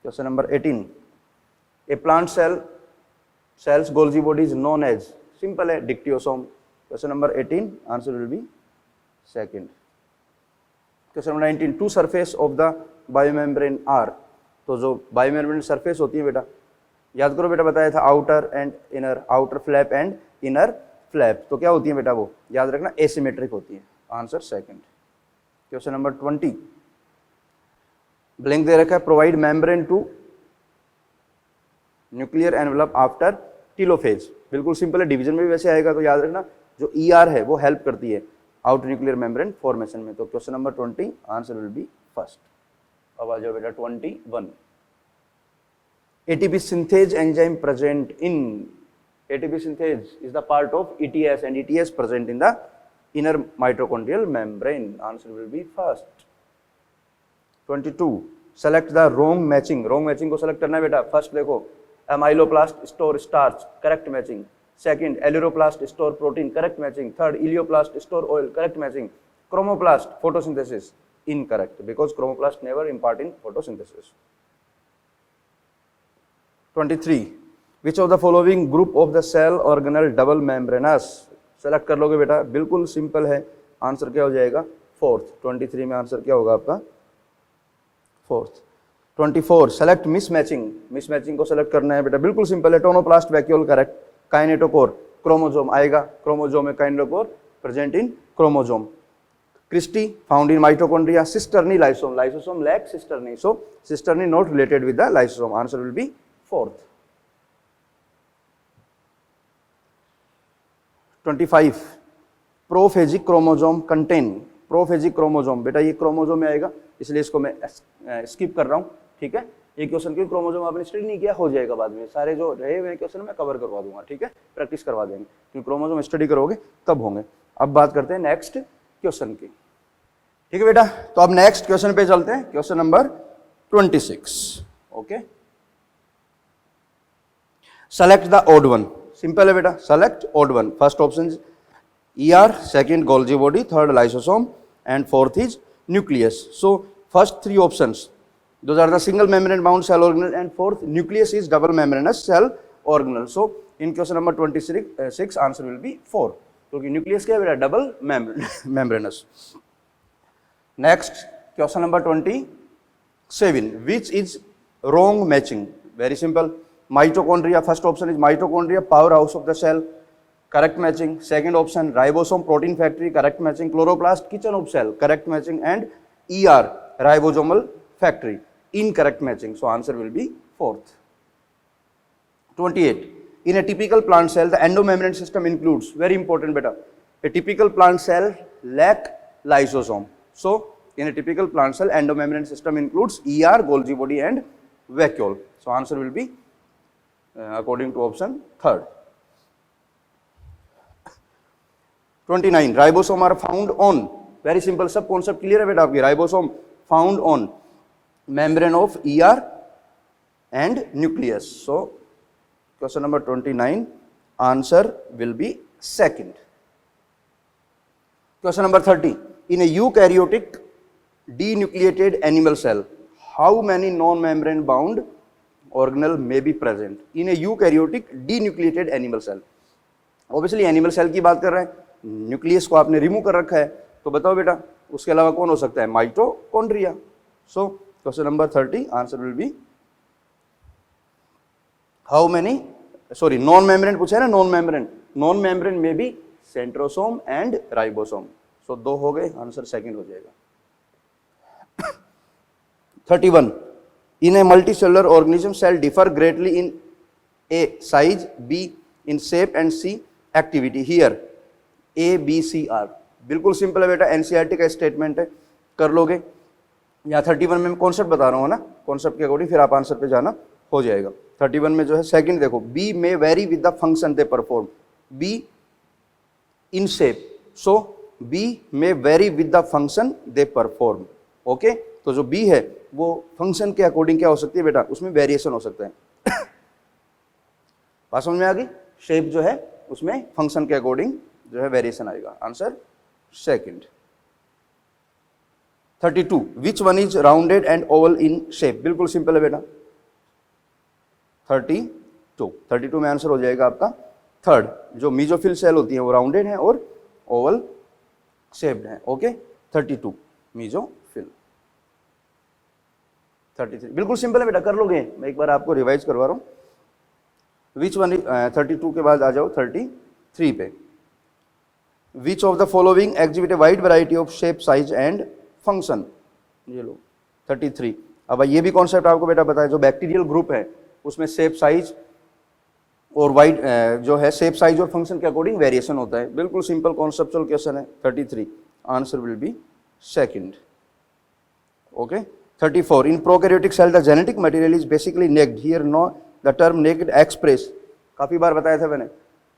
Speaker 1: Question number 18, a plant cells Golgi body is known as, simple है, dictyosome. Question number 18 answer will be second. Question number 19, two surface of the biomembrane are. तो जो बायोमेम्ब्रेन सरफेस होती है बेटा, याद करो बेटा, बताया था outer and inner, outer flap and inner flap. तो क्या होती है बेटा? वो याद रखना एसिमेट्रिक होती है, answer second. Question number 20, blank दे रखा है, provide membrane to nuclear envelope after telophase. बिल्कुल सिंपल है, डिवीजन में भी वैसे आएगा, तो याद रखना जो ईआर है वो हेल्प करती है आउटर न्यूक्लियर मेम्ब्रेन फॉर्मेशन में। तो question number 20 answer will be first. अब आ जाओ बेटा 21, ATP synthase enzyme present in, ATP synthase is the part of ETS and ETS present in the inner mitochondrial membrane. Answer will be first. 22, select the wrong matching. Wrong matching को select करना है बेटा। First देखो, amyloplast store starch, correct matching. Second, aleuroplast store protein, correct matching. Third, elioplast store oil, correct matching. Chromoplast photosynthesis, incorrect because chromoplast never impart in photosynthesis. 23, which of the following group of the cell organelle double membranous. Select कर लोगे बेटा, बिल्कुल simple है, answer क्या हो जाएगा? Fourth. 23 में answer क्या होगा आपका? फोर्थ। 24, select mismatching. मिसमैचिंग को सेलेक्ट करना है बेटा, बिल्कुल सिंपल है, tonoplast vacuole correct, kinetochore chromosome आएगा, क्रोमोजोम में kinetochore present in chromosome, cristae found in mitochondria, cisternae lysome, lysosome lack cisternae, so cisternae not related with the lysosome, answer will be fourth. 25, prophasic chromosome contain, prophasic chromosome बेटा ये chromosome में आएगा, इसलिए इसको मैं skip कर रहा हूँ, ठीक है। ये क्वेश्चन क्योंकि क्रोमोजोम आपने स्टडी नहीं किया, हो जाएगा बाद में, सारे जो रहे हुए क्वेश्चन मैं कवर करवा दूंगा, ठीक है, प्रैक्टिस करवा देंगे, क्योंकि क्रोमोजोम स्टडी करोगे तब होंगे। अब बात करते हैं नेक्स्ट क्वेश्चन की। ठीक है बेटा, तो अब नेक्स्ट क्वेश्चन पे चलते हैं, question number 26। Okay, select the odd one. Simple है बेटा, select odd one. First option ER, second Golgi body, third lysosome, and fourth is nucleus. So first three options, those are the single membrane bound cell organelle, and fourth nucleus is double membranous cell organelle. So in question number 26 answer will be 4, क्योंकि nucleus क्या है बेटा, double membranous. Next question number 27, which is wrong matching? Very simple, mitochondria. First option is mitochondria, powerhouse of the cell, correct matching. Second option, ribosome, protein factory, correct matching. Chloroplast, kitchen of cell, correct matching. And ER, ribosomal factory, incorrect matching. So answer will be 4th. 28, in a typical plant cell, the endomembrane system includes, very important beta, a typical plant cell lack lysosome. So in a typical plant cell, endomembrane system includes ER, Golgi body, and vacuole. So answer will be according to option 3rd. 29, ribosome are found on, very simple, सब concept clear है बेटा आपकी। Ribosome found on membrane of ER and nucleus. So question number 29 answer will be second. Question number 30, in a eukaryotic denucleated animal cell, how many non-membrane bound organelle may be present in a eukaryotic denucleated animal cell? Obviously animal cell की बात कर रहे हैं, nucleus को आपने remove कर रखा है, तो बताओ बेटा उसके अलावा कौन हो सकता है, mitochondria. So question number 30 answer will B how many, sorry non membrane पूछा है ना, नॉन मेम्ब्रेन में बी सेंट्रोसोम एंड राइबोसोम। सो 2 हो गए, आंसर सेकंड हो जाएगा। 31, in a multicellular organism cell differ greatly in A size, B in shape and C activity. Here A B C R, बिल्कुल simple है बेटा, एनसीईआरटी का statement है, कर लोगे। यहाँ 31 में मैं कॉन्सेप्ट बता रहा हूँ ना, कॉन्सेप्ट के अकॉर्डिंग फिर आप आंसर पे जाना हो जाएगा। 31 में जो है सेकंड देखो, B may vary with the function they perform, B in shape, so B may vary with the function they perform. Okay, तो जो B है वो फंक्शन के अकॉर्डिंग क्या हो सकती है बेटा, उसमें वेरिएशन हो सकता है। बात समझ में आ गई, शेप जो है उसमें फंक्शन के अकॉर्डिंग जो है वेरिएशन आएगा, answer second. 32, which one is rounded and oval in shape, बिल्कुल सिंपल है बेटा। 32 में आंसर हो जाएगा आपका थर्ड, जो मीजोफिल सेल होती है वो राउंडेड है और ओवल शेप्ड है। Okay, 32 mesophyll. 33 बिल्कुल सिंपल है बेटा, कर लोगे, मैं एक बार आपको रिवाइज करवा रहा हूं। विच वन, 32 के बाद आ जाओ 33 पे। Which of the following exhibit a wide variety of shape, size and function, ये लो 33। अब ये भी कॉन्सेप्ट आपको बेटा बताया, जो बैक्टीरियल ग्रुप है उसमें शेप, साइज और वाइड जो है शेप, साइज और फंक्शन के अकॉर्डिंग वेरिएशन होता है। बिल्कुल सिंपल कॉन्सेप्चुअल क्वेश्चन है। 33 answer will be second. Okay, 34, in prokaryotic cell the genetic material is basically naked. Here no, the term naked express, काफी बार बताया था मैंने,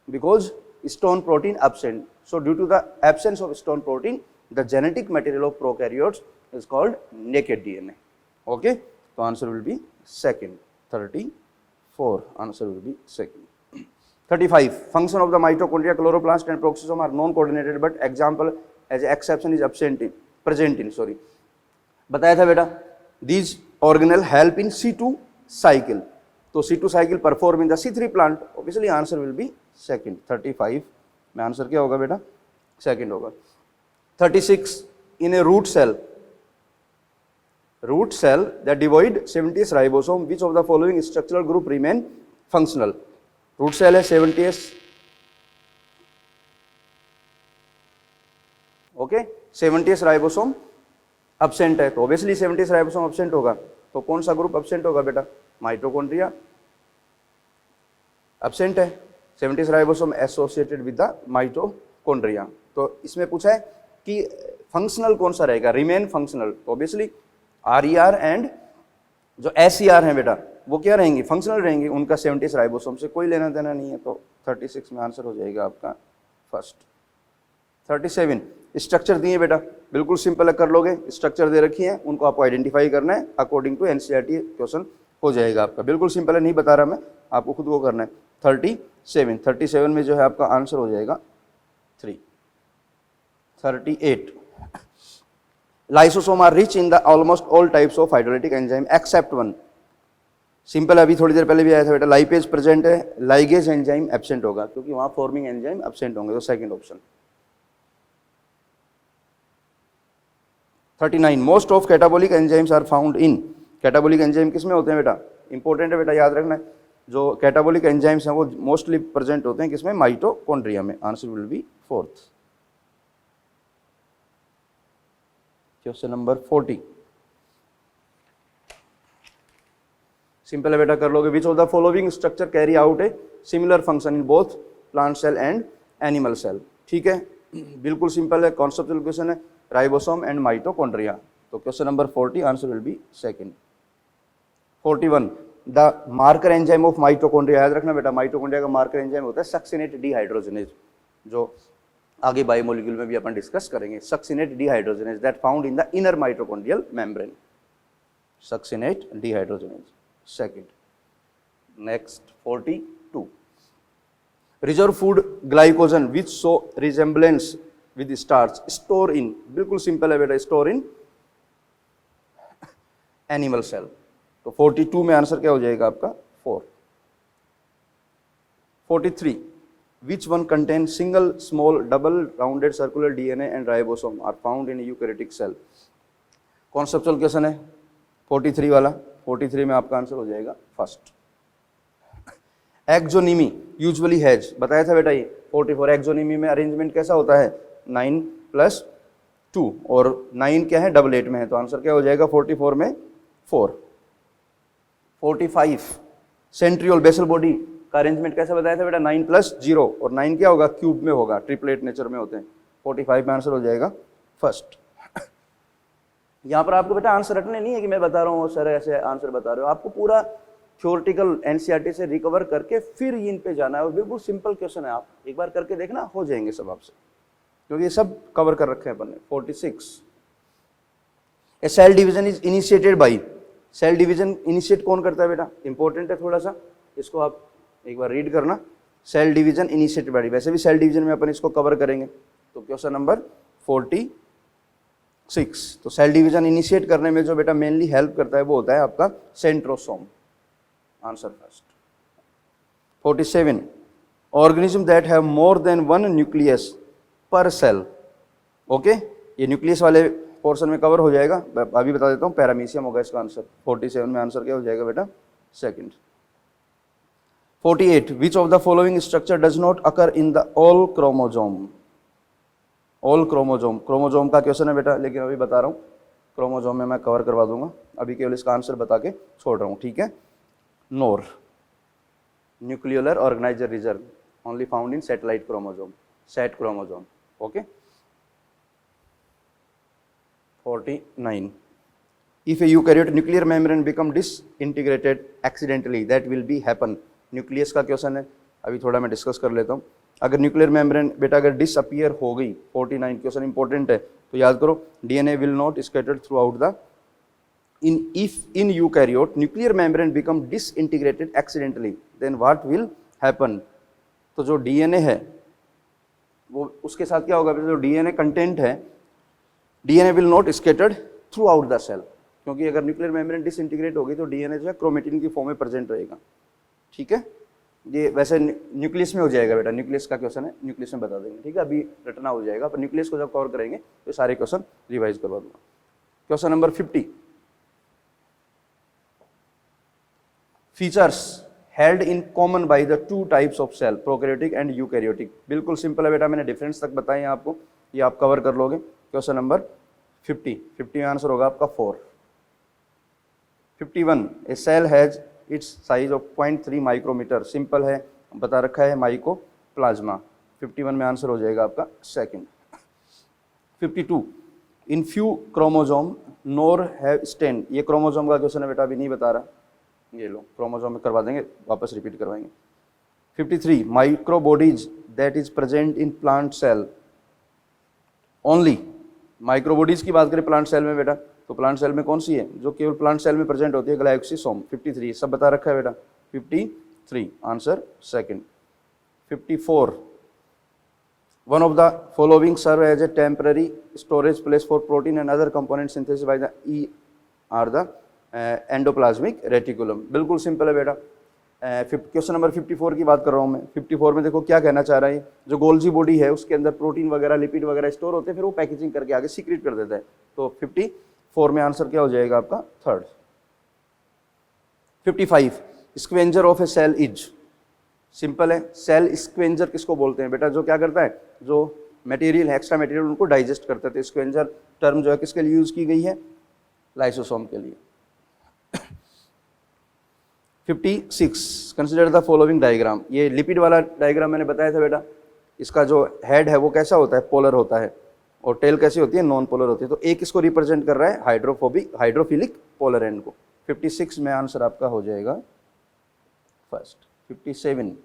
Speaker 1: because stone protein absent. So due to the absence of stone protein, the genetic material of prokaryotes is called naked DNA. Okay, so answer will be second. 34 answer will be second. 35, function of the mitochondria, chloroplast and peroxisome are non-coordinated, but example as exception is present in, sorry, बताया था बेटा। These organelle help in C2 cycle, तो C2 cycle perform in the C3 plant, obviously answer will be second। 35 में answer क्या होगा बेटा, second होगा। 36, in a root cell that devoid 70s ribosome, which of the following structural group remain functional? root cell है 70s, okay, 70s ribosome absent है, तो obviously 70s ribosome absent होगा, तो कौन सा ग्रुप अब्सेंट होगा बेटा, माइटोकॉन्ड्रिया अब्सेंट है, 70s ribosome associated with the mitochondria. तो इसमें पूछा है कि फंक्शनल कौन सा रहेगा, रिमेन फंक्शनल, तो ऑब्वियसली RER एंड जो SER है बेटा वो क्या रहेंगी, फंक्शनल रहेंगी, उनका 70s राइबोसोम से कोई लेना देना नहीं है, तो 36 में आंसर हो जाएगा आपका फर्स्ट। 37, स्ट्रक्चर दिए बेटा, बिल्कुल सिंपल है, कर लोगे। स्ट्रक्चर दे रखी है, उनको आपको आइडेंटिफाई करना है, अकॉर्डिंग टू एनसीईआरटी क्वेश्चन हो जाएगा आपका। बिल्कुल सिंपल है, नहीं बता रहा मैं, आपको खुद को करना है। 37 में जो है आपका आंसर हो जाएगा 3। 38 lysosome are rich in the almost all types of hydrolytic enzyme except one. Simple है, अभी थोड़ी देर पहले भी आया था बेटा, लाइपेज प्रेजेंट है, लाइगेज एंजाइम एब्सेंट होगा, क्योंकि वहां फॉर्मिंग एंजाइम एब्सेंट होंगे, तो second option. 39 most of catabolic enzymes are found in. Catabolic enzyme किसमें होते हैं बेटा, इंपॉर्टेंट है बेटा, याद रखना है। जो कैटाबोलिक एंजाइम्स हैं वो मोस्टली प्रेजेंट होते हैं किसमें, माइटोकॉन्ड्रिया में। Answer will be 4th। Question number 40 simple है बेटा, कर लोगे। Which of the following structure carry out a similar function in both plant cell and animal cell. ठीक है, बिल्कुल सिंपल है, कॉन्सेप्चुअल क्वेश्चन है, राइबोसोम एंड माइटोकॉन्ड्रिया। तो question number 40 answer will be second. 41 the marker enzyme of mitochondria, याद रखना बेटा, mitochondria का मार्कर एंजाइम होता है सक्सिनेट डिहाइड्रोजनेज, जो आगे बायोमोलिक्यूल में भी अपन डिस्कस करेंगे। Succinate dehydrogenase that found in the inner mitochondrial membrane. Succinate dehydrogenase second. Next 42 reserve food glycogen which show resemblance with starch store in. बिल्कुल सिंपल है बेटा, स्टोर इन एनिमल सेल। तो 42 में आंसर क्या हो जाएगा आपका 4। 43 which one contain single small double rounded circular DNA and ribosome are found in a eukaryotic cell। Conceptual question है 43 वाला। 43 में आपका आंसर हो जाएगा फर्स्ट। एक्सोनिमी यूजुअली हैज, बताया था बेटा ये 44। एक्सोनिमी में अरेंजमेंट कैसा होता है, 9+2 और 9 क्या है, 88 में है, तो आंसर क्या हो जाएगा 44 में 4। 45 सेंट्रियोल बेसल बॉडी का अरेंजमेंट कैसा बताया था बेटा, 9+0 और 9 क्या होगा, क्यूब में होगा, ट्रिपलेट नेचर में होते हैं। 45 में आंसर हो जाएगा फर्स्ट। यहाँ पर आपको बेटा आंसर रटने नहीं है कि मैं बता रहा हूँ सर ऐसे आंसर बता रहे हो, आपको पूरा थ्योरेटिकल एनसीईआरटी से रिकवर करके फिर इन पे जाना है। और बिल्कुल सिंपल क्वेश्चन है, आप एक बार करके देखना, हो जाएंगे सब आपसे, क्योंकि ये सब कवर कर रखे हैं अपन ने। 46 a cell division is initiated by. Cell division initiate कौन करता है बेटा, इंपॉर्टेंट है थोड़ा सा, इसको आप एक बार रीड करना। सेल डिवीजन इनिशिएटेड बाई, वैसे भी सेल डिवीजन में अपन इसको कवर करेंगे। तो क्वेश्चन नंबर 46, तो सेल डिवीजन इनिशिएट करने में जो बेटा मेनली हेल्प करता है वो होता है आपका centrosome. Answer first. 47 organism that have more than one nucleus पर सेल। ओके, ये न्यूक्लियस वाले पोर्शन में कवर हो जाएगा, अभी बता देता हूँ, पैरामीशियम होगा इसका आंसर। 47 में आंसर क्या हो जाएगा बेटा, second. 48 which of the following structure does not occur in the all chromosome. All chromosome, chromosome का क्वेश्चन है बेटा, लेकिन अभी बता रहा हूँ, क्रोमोजोम में मैं कवर करवा दूंगा, अभी केवल इसका आंसर बता के छोड़ रहा हूँ, ठीक है। NOR nucleolar organizer reserve only found in satellite chromosome, SAT chromosome. Okay. 49 if a eukaryote nuclear membrane become disintegrated accidentally that will be happen। Nucleus का क्वेश्चन है, अभी थोड़ा मैं डिस्कस कर लेता हूँ। अगर न्यूक्लियर मेम्ब्रेन बेटा अगर डिसअपियर हो गई, 49 क्वेश्चन इंपॉर्टेंट है, तो याद करो, DNA will not scattered throughout the in eukaryote nuclear membrane become disintegrated accidentally then what will happen। तो जो डीएनए है वो उसके साथ क्या होगा, जो डीएनए कंटेंट है, DNA will not scattered throughout the cell, क्योंकि अगर न्यूक्लियर मेम्ब्रेन डिसइंटीग्रेट होगी तो डीएनए जो है क्रोमेटिन की फॉर्म में प्रेजेंट रहेगा, ठीक है। ये वैसे न्यूक्लियस में हो जाएगा बेटा, न्यूक्लियस का क्वेश्चन है, न्यूक्लियस में बता देंगे, ठीक है, अभी रटना हो जाएगा, पर न्यूक्लियस को जब कवर करेंगे तो सारे क्वेश्चन रिवाइज करवा दूंगा। Question number 50 features held in common by the two types of cell, prokaryotic and eukaryotic. बिल्कुल सिंपल है बेटा, मैंने डिफरेंस तक बताए आपको, ये आप कवर कर लोगे। क्वेश्चन नंबर 50 में आंसर होगा आपका 4। 51 a cell has its size of 0.3 micrometre, simple है, बता रखा है माइकोप्लाज्मा। 51 में आंसर हो जाएगा आपका second. 52 in few chromosome nor have stain, ये क्रोमोजोम का क्वेश्चन है बेटा, अभी नहीं बता रहा, ये लो क्रोमोजोम में करवा देंगे, वापस रिपीट करवाएंगे। 53 microbodies that is present in plant cell only, microbodies की बात करें प्लांट सेल में बेटा, तो प्लांट सेल में कौन सी है जो केवल प्लांट सेल में प्रेजेंट होती है? ग्लाइकोसिसोम 53, सब बता रखा है बेटा, 53 answer second. 54, one of the following serve as a temporary storage place for protein and other component synthesis by the E R the endoplasmic reticulum. बिल्कुल सिंपल है बेटा। क्वेश्चन नंबर 54 की बात कर रहा हूँ मैं। 54 में देखो क्या कहना चाह रहा है, जो गोल्जी बॉडी है उसके अंदर प्रोटीन वगैरह लिपिड वगैरह स्टोर होते हैं, फिर वो पैकेजिंग करके आगे सीक्रेट कर देता है। तो 54 में आंसर क्या हो जाएगा आपका? Third. 55, scavenger of a cell is. Simple है, सेल स्क्वेंजर किसको बोलते हैं बेटा? जो क्या करता है, जो मटेरियल है, एक्स्ट्रा मटेरियल उनको डाइजेस्ट करता है। तो स्क्वेंजर टर्म जो है किसके लिए यूज की गई है? लाइसोसोम के लिए। 56, कंसिडर द फॉलोइंग डायग्राम। ये लिपिड वाला डायग्राम मैंने बताया था बेटा। इसका जो हेड है वो कैसा होता है? पोलर होता है, और टेल कैसी होती है? नॉन पोलर होती है। तो एक इसको रिप्रेजेंट कर रहा है हाइड्रोफिलिक पोलर एंड को। 56 में आंसर आपका हो जाएगा first. 57,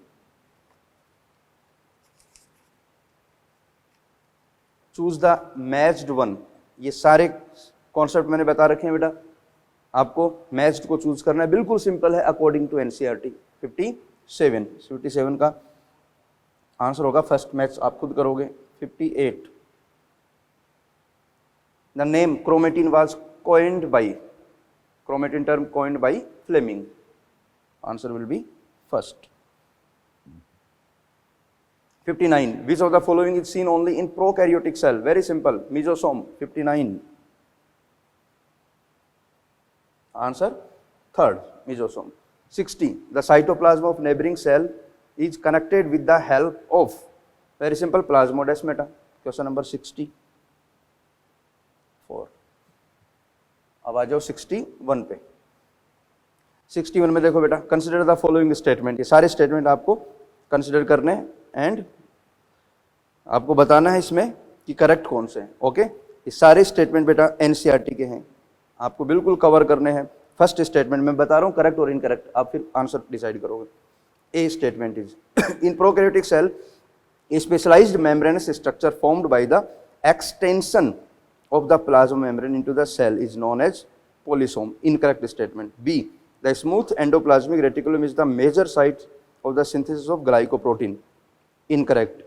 Speaker 1: choose the matched one. ये सारे कॉन्सेप्ट मैंने बता रखे हैं बेटा, आपको मैच्ड को चूज करना है। बिल्कुल सिंपल है अकॉर्डिंग टू एनसीईआरटी। 57 का आंसर होगा फर्स्ट, मैच आप खुद करोगे। 58, the name chromatin was coined by, chromatin term coined by Fleming. Answer will be first. 59, which of the following is seen only in prokaryotic cell? Very simple, mesosome. 59, answer third, mesosome. 60, the cytoplasm of neighboring cell is connected with the help of, very simple, plasmodesmata. Question number 64. अब आ जाओ 61 पे। 61 में देखो बेटा, consider the following statement. ये सारे statement आपको कंसिडर करने एंड आपको बताना है इसमें कि करेक्ट कौन से हैं। ओके, ये सारे स्टेटमेंट बेटा एनसीईआरटी के हैं, आपको बिल्कुल कवर करने हैं। फर्स्ट स्टेटमेंट मैं बता रहा हूँ करेक्ट और इनकरेक्ट, आप फिर आंसर डिसाइड करोगे। A statement is in prokaryotic cell a specialized membranous structure formed by the extension of the plasma membrane into the cell is known as polysome. Incorrect statement. B, the smooth endoplasmic reticulum is the major site of the synthesis of glycoprotein. Incorrect.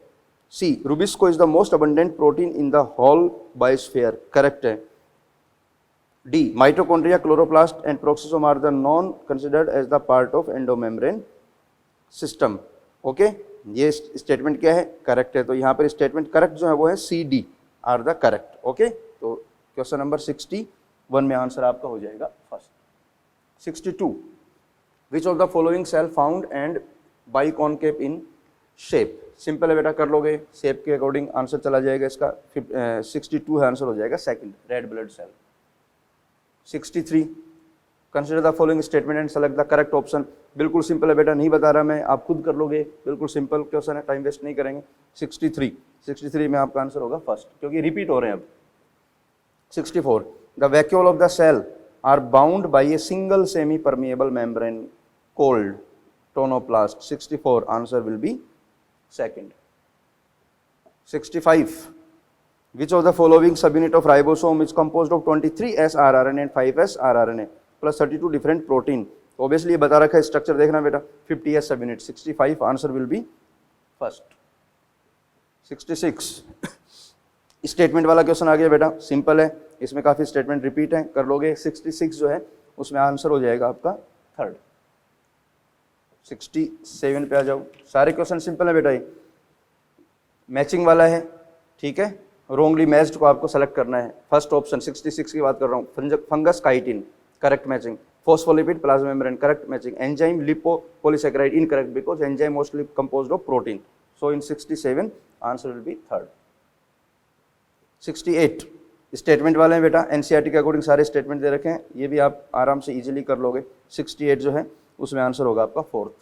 Speaker 1: C, rubisco is the most abundant protein in the whole biosphere. Correct है. D, mitochondria, chloroplast and peroxisome are the non considered as the part of endomembrane system. Okay, ये statement क्या है? Correct है। तो यहाँ पर statement correct जो है वो है C D are the correct. Okay, तो क्वेश्चन नंबर 61 में आंसर आपका हो जाएगा first. 62, which of the following cell found and biconcave in shape? Simple है बेटा, कर लोगे, शेप के अकॉर्डिंग आंसर चला जाएगा इसका। 62 है, आंसर हो जाएगा second, red blood cell. 63, consider the following statement and select the correct option. बिल्कुल सिंपल है बेटा, नहीं बता रहा मैं, आप खुद कर लोगे, बिल्कुल सिंपल क्वेश्चन है, टाइम वेस्ट नहीं करेंगे। 63 में आपका आंसर होगा फर्स्ट, क्योंकि रिपीट हो रहे हैं अब। 64, the vacuole of the cell are bound by a single semi permeable membrane called tonoplast. 64 answer will be second. 65, which of the following subunit of ribosome is composed of 23S rRNA and 5S rRNA plus 32 different protein? Obviously ये बता रखा है, structure देखना बेटा, 50S सब unit. 65 answer will be first. 66 statement वाला question आ गया बेटा, सिंपल है, इसमें काफी स्टेटमेंट रिपीट है, कर लोगे। 66 जो है उसमें आंसर हो जाएगा आपका थर्ड। 67 पे आ जाओ, सारे क्वेश्चन सिंपल है बेटा, ये मैचिंग वाला है, ठीक है। रोंगली मैच्ड को आपको सेलेक्ट करना है। फर्स्ट ऑप्शन 66 की बात कर रहा हूँ, fungus chitin, correct matching. Phospholipid, plasma membrane, correct matching. Enzyme, lipopolysaccharide, incorrect because enzyme mostly composed of protein. So in 67 answer will be third. 68 statement वाले हैं बेटा, एनसीईआरटी के अकॉर्डिंग सारे स्टेटमेंट दे रखे हैं, ये भी आप आराम से इजीली कर लोगे। 68 जो है उसमें आंसर होगा आपका fourth.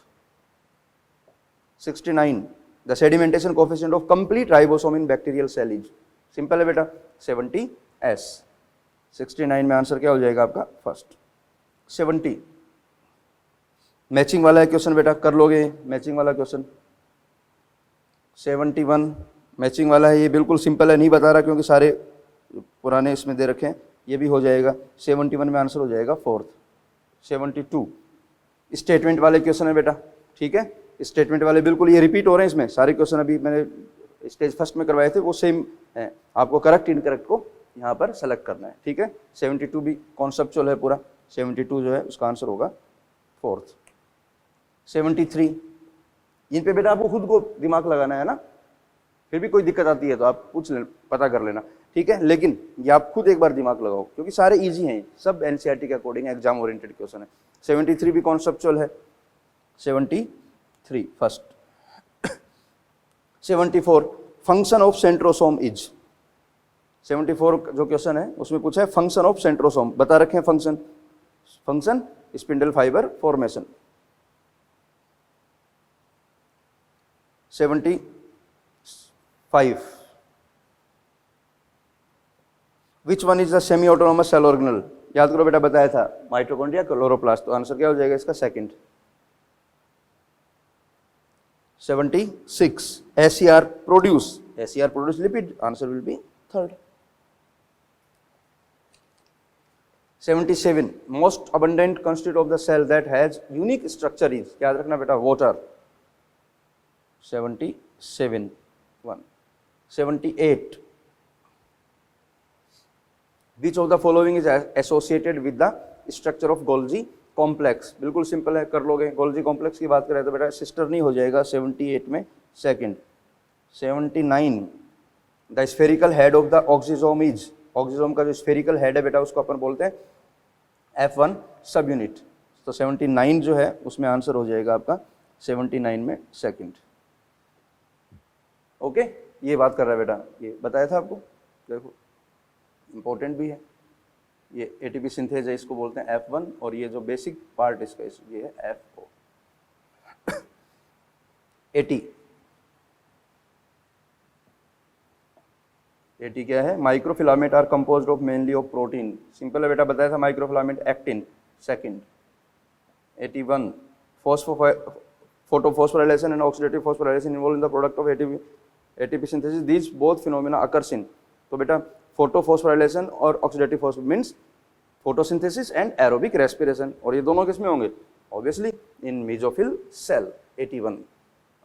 Speaker 1: 69 the sedimentation coefficient of complete ribosome in bacterial cell is? Simple है बेटा, 70S। 69 में आंसर क्या हो जाएगा आपका फर्स्ट। 70 मैचिंग वाला है क्वेश्चन बेटा, कर लोगे मैचिंग वाला क्वेश्चन। 71 मैचिंग वाला है, ये बिल्कुल सिंपल है, नहीं बता रहा क्योंकि सारे पुराने इसमें दे रखे हैं, ये भी हो जाएगा। 71 में आंसर हो जाएगा फोर्थ। 72 स्टेटमेंट वाले क्वेश्चन है बेटा, ठीक है, स्टेटमेंट वाले बिल्कुल ये रिपीट हो रहे हैं इसमें सारे क्वेश्चन, अभी मैंने स्टेज फर्स्ट में करवाए थे वो सेम है, आपको करेक्ट इनकरेक्ट को यहाँ पर सेलेक्ट करना है, ठीक है। 72 भी कॉन्सेप्चुअल है पूरा, 72 जो है उसका आंसर होगा फोर्थ। 73 इन पे बेटा आपको खुद को दिमाग लगाना है ना, फिर भी कोई दिक्कत आती है तो आप पूछ ले, पता कर लेना, ठीक है, लेकिन ये आप खुद एक बार दिमाग लगाओ क्योंकि सारे इजी हैं, सब एनसीईआरटी के अकॉर्डिंग एग्जाम ओरिएंटेड क्वेश्चन है। 73 भी कॉन्सेप्चुअल है। 73 first. 74 function of centrosome is. 74 जो क्वेश्चन है उसमें पूछा है फंक्शन ऑफ सेंट्रोसोम, बता रखे हैं function spindle fibre formation. 75 which one is the semi autonomous cell organelle, याद करो बेटा, बताया था माइटोकॉन्ड्रिया क्लोरोप्लास्ट, तो आंसर क्या हो जाएगा इसका second. 76 SCR produce lipid, answer will be third. 77 most abundant constitute of the cell that has unique structure is, याद रखना बेटा, water. 77 1। 78 which of the following is associated with the structure of Golgi complex, बिल्कुल simple है, कर लोगे। Golgi complex की बात करें तो बेटा सिस्टर नहीं हो जाएगा 78 में second. 79 the spherical head of the oxysome is, oxysome का जो स्फेरिकल हेड है बेटा उसको अपन बोलते हैं F1 सब यूनिट, तो 79 जो है उसमें आंसर हो जाएगा आपका 79 में सेकंड। ओके, ये बात कर रहा है बेटा, ये बताया था आपको, देखो इंपॉर्टेंट भी है, ये एटीपी सिंथेज है, इसको बोलते हैं F1, और ये जो बेसिक पार्ट इसका ये है FO। 80 क्या है, microfilament are composed of mainly of protein, simple है बेटा, बताया था microfilament actin second. 81 photophosphorylation and oxidative phosphorylation involved in the product of ATP synthesis, these both phenomena occurs in, तो बेटा फोटोफॉस्फोराइलेशन और oxidative phospho means photosynthesis and aerobic respiration, और ये दोनों किसमें होंगे, obviously in mesophyll cell. 81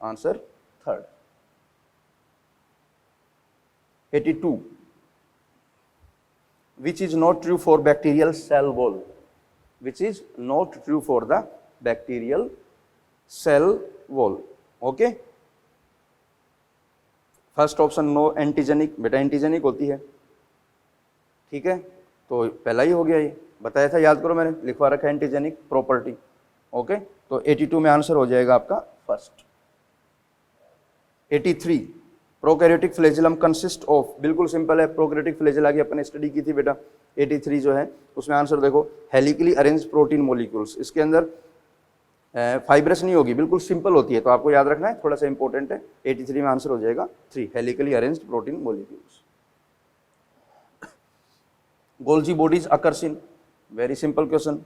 Speaker 1: answer third. 82 which is not true for bacterial cell wall, which is not true for the bacterial cell wall, okay। First option no antigenic, बेटा antigenic होती है, ठीक है, तो पहला ही हो गया, ये बताया था, याद करो, मैंने लिखवा रखा है एंटीजेनिक प्रॉपर्टी, ओके, तो 82 में आंसर हो जाएगा आपका first. 83 prokaryotic flagellum consist of, बिल्कुल सिंपल है, प्रोकैरियोटिक फ्लैजेला की अपन स्टडी की थी बेटा। 83 जो है उसमें आंसर देखो हेलिकली अरेंज प्रोटीन मोलिक्यूल्स, इसके अंदर फाइब्रस नहीं होगी, बिल्कुल सिंपल होती है, तो आपको याद रखना है, थोड़ा सा इंपॉर्टेंट है। 83 में आंसर हो जाएगा 3 helically arranged protein molecules. Golgi bodies occurs in, very simple question,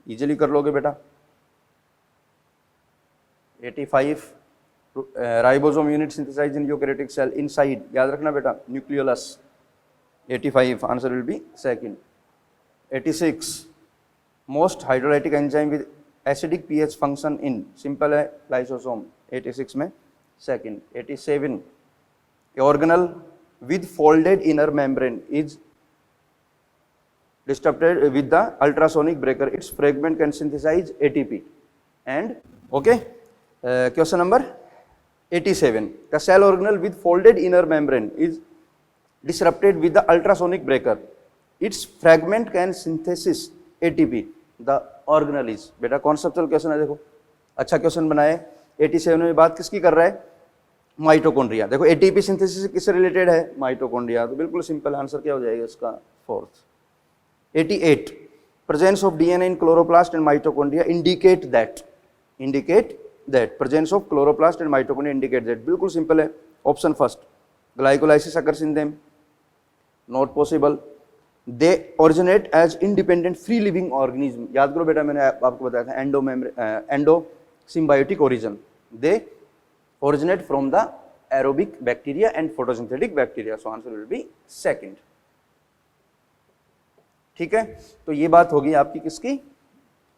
Speaker 1: easily कर लोगे बेटा। 85 ribosome unit synthesize in eukaryotic cell inside, याद रखना बेटा nucleolus. 85 answer will be second. 86 most hydrolytic enzyme with acidic pH function in, simple है lysosome. 86 में second. 87 organelle with folded inner membrane is disrupted with the ultrasonic breaker, its fragment can synthesize ATP and okay, question number 87 the cell organelle with folded inner membrane is disrupted with the ultrasonic breaker, its fragment can synthesis ATP, the organelle is, बेटा conceptual question है, देखो अच्छा question बनाए। 87 में बात किसकी कर रहा है, माइटोकॉन्ड्रिया, देखो एटीपी सिंथेसिस किससे रिलेटेड है, माइटोकॉन्ड्रिया, तो बिल्कुल सिंपल आंसर क्या हो जाएगा इसका fourth. 88 presence of DNA in chloroplast and mitochondria indicate that presence of chloroplast and mitochondria indicate that, बिल्कुल सिंपल है, option first glycolysis occurs in them, not possible, they originate as independent free living organism, याद करो बेटा मैंने आपको बताया था endo symbiotic origin, they originate from the aerobic bacteria and photosynthetic bacteria, so answer will be second. ठीक है, तो ये बात होगी आपकी किसकी,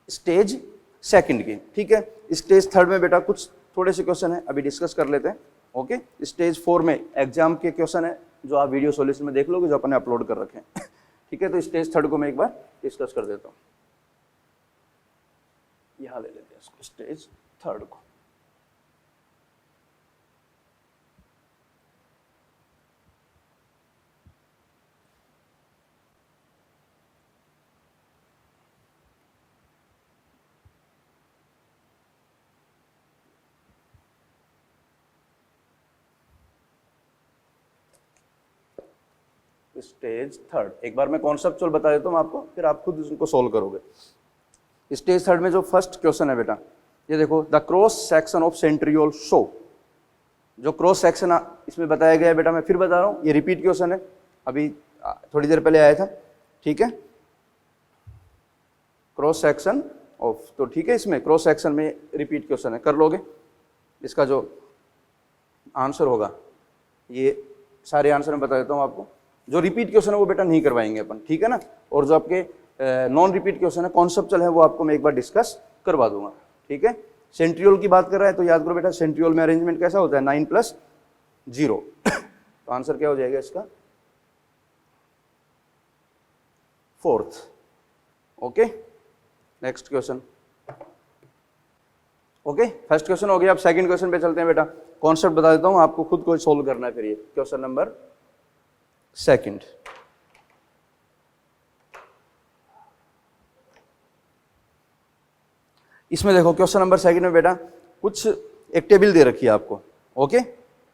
Speaker 1: स्टेज सेकंड की। ठीक है, स्टेज थर्ड में बेटा कुछ थोड़े से क्वेश्चन है, अभी डिस्कस कर लेते हैं। ओके, स्टेज 4 में एग्जाम के क्वेश्चन है जो आप वीडियो सॉल्यूशन में देख लोगे, जो अपने अपलोड कर रखे हैं। ठीक है, तो स्टेज थर्ड को मैं एक बार डिस्कस कर देता हूँ। यहाँ ले लेते हैं इसको, स्टेज थर्ड को। स्टेज थर्ड, एक बार मैं कॉन्सेप्चुअल बता देता हूँ आपको, फिर आप खुद उसको सोल्व करोगे। स्टेज थर्ड में जो फर्स्ट क्वेश्चन है बेटा, ये देखो, the cross section of centriole show. जो क्रॉस सेक्शन इसमें बताया गया है बेटा, मैं फिर बता रहा हूँ, ये रिपीट क्वेश्चन है, अभी थोड़ी देर पहले आया था। ठीक है, क्रॉस सेक्शन ऑफ, तो ठीक है, इसमें क्रॉस सेक्शन में रिपीट क्वेश्चन है, कर लोगे। इसका जो आंसर होगा, ये सारे आंसर मैं बता देता हूँ आपको। जो रिपीट क्वेश्चन है वो बेटा नहीं करवाएंगे अपन, ठीक है ना, और जो आपके नॉन रिपीट क्वेश्चन है, कॉन्सेप्चुअल है, वो आपको मैं एक बार डिस्कस करवा दूंगा। ठीक है, सेंट्रियोल की बात कर रहा है तो याद करो बेटा, सेंट्रियोल में अरेंजमेंट कैसा होता है, 9+0। तो आंसर क्या हो जाएगा इसका, fourth. Okay, next question. Okay, first question हो गया, अब सेकंड क्वेश्चन पे चलते हैं बेटा। कॉन्सेप्ट बता देता हूं, आपको खुद को सोल्व करना है फिर। ये क्वेश्चन नंबर सेकंड, इसमें देखो क्वेश्चन नंबर सेकंड में बेटा कुछ एक टेबल दे रखी है आपको। ओके,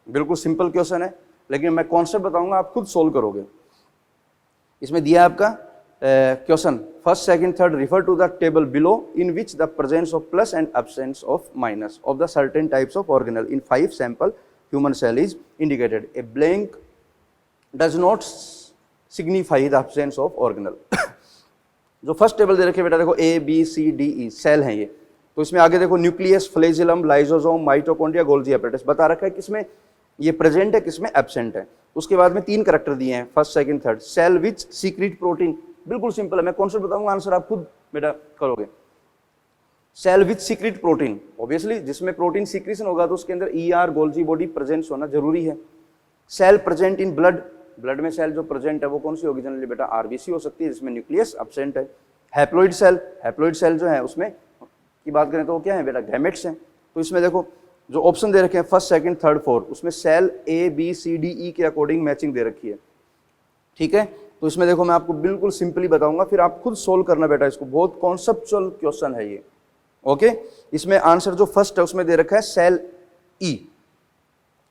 Speaker 1: बिल्कुल सिंपल क्वेश्चन है, लेकिन मैं कॉन्सेप्ट बताऊंगा, आप खुद सोल्व करोगे। इसमें दिया है आपका question, first second third refer to the table below in which the presence of plus and absence of minus of the certain types of organelle in 5 sample human cell is indicated. A blank does not signify the absence of organelle. जो first table दे रखे बेटा, देखो A B C D E सेल हैं ये, तो इसमें आगे देखो nucleus, flagellum, lysosome, mitochondria, Golgi apparatus बता रखा है, किसमें ये प्रेजेंट है, किसमें एब्सेंट है। उसके बाद में 3 करैक्टर दिए हैं, first second third. Cell which secrete protein, बिल्कुल सिंपल है, मैं कॉन्सेप्ट बताऊंगा, आंसर आप खुद बेटा करोगे। Cell which secrete protein, obviously जिसमें प्रोटीन सीक्रेशन होगा तो उसके अंदर ER गोल्जी बॉडी प्रेजेंस होना जरूरी है। Cell present in blood, blood में सेल जो प्रेजेंट है वो कौन सी होगी जनरली बेटा, RBC हो सकती है, जिसमें न्यूक्लियस एब्सेंट है। हैप्लॉइड सेल, हैप्लॉइड सेल जो है उसमें की बात करें तो वो क्या है बेटा, गैमेट्स हैं। तो इसमें देखो जो ऑप्शन दे रखे हैं फर्स्ट सेकंड थर्ड फोर्थ, उसमें cell A B C D E के अकॉर्डिंग मैचिंग दे रखी है। ठीक है, तो इसमें देखो मैं आपको बिल्कुल सिंपली बताऊंगा, फिर आप खुद सोल्व करना बेटा इसको, बहुत कॉन्सेप्चुअल क्वेश्चन है ये। ओके, इसमें आंसर जो फर्स्ट है उसमें दे रखा है सेल E।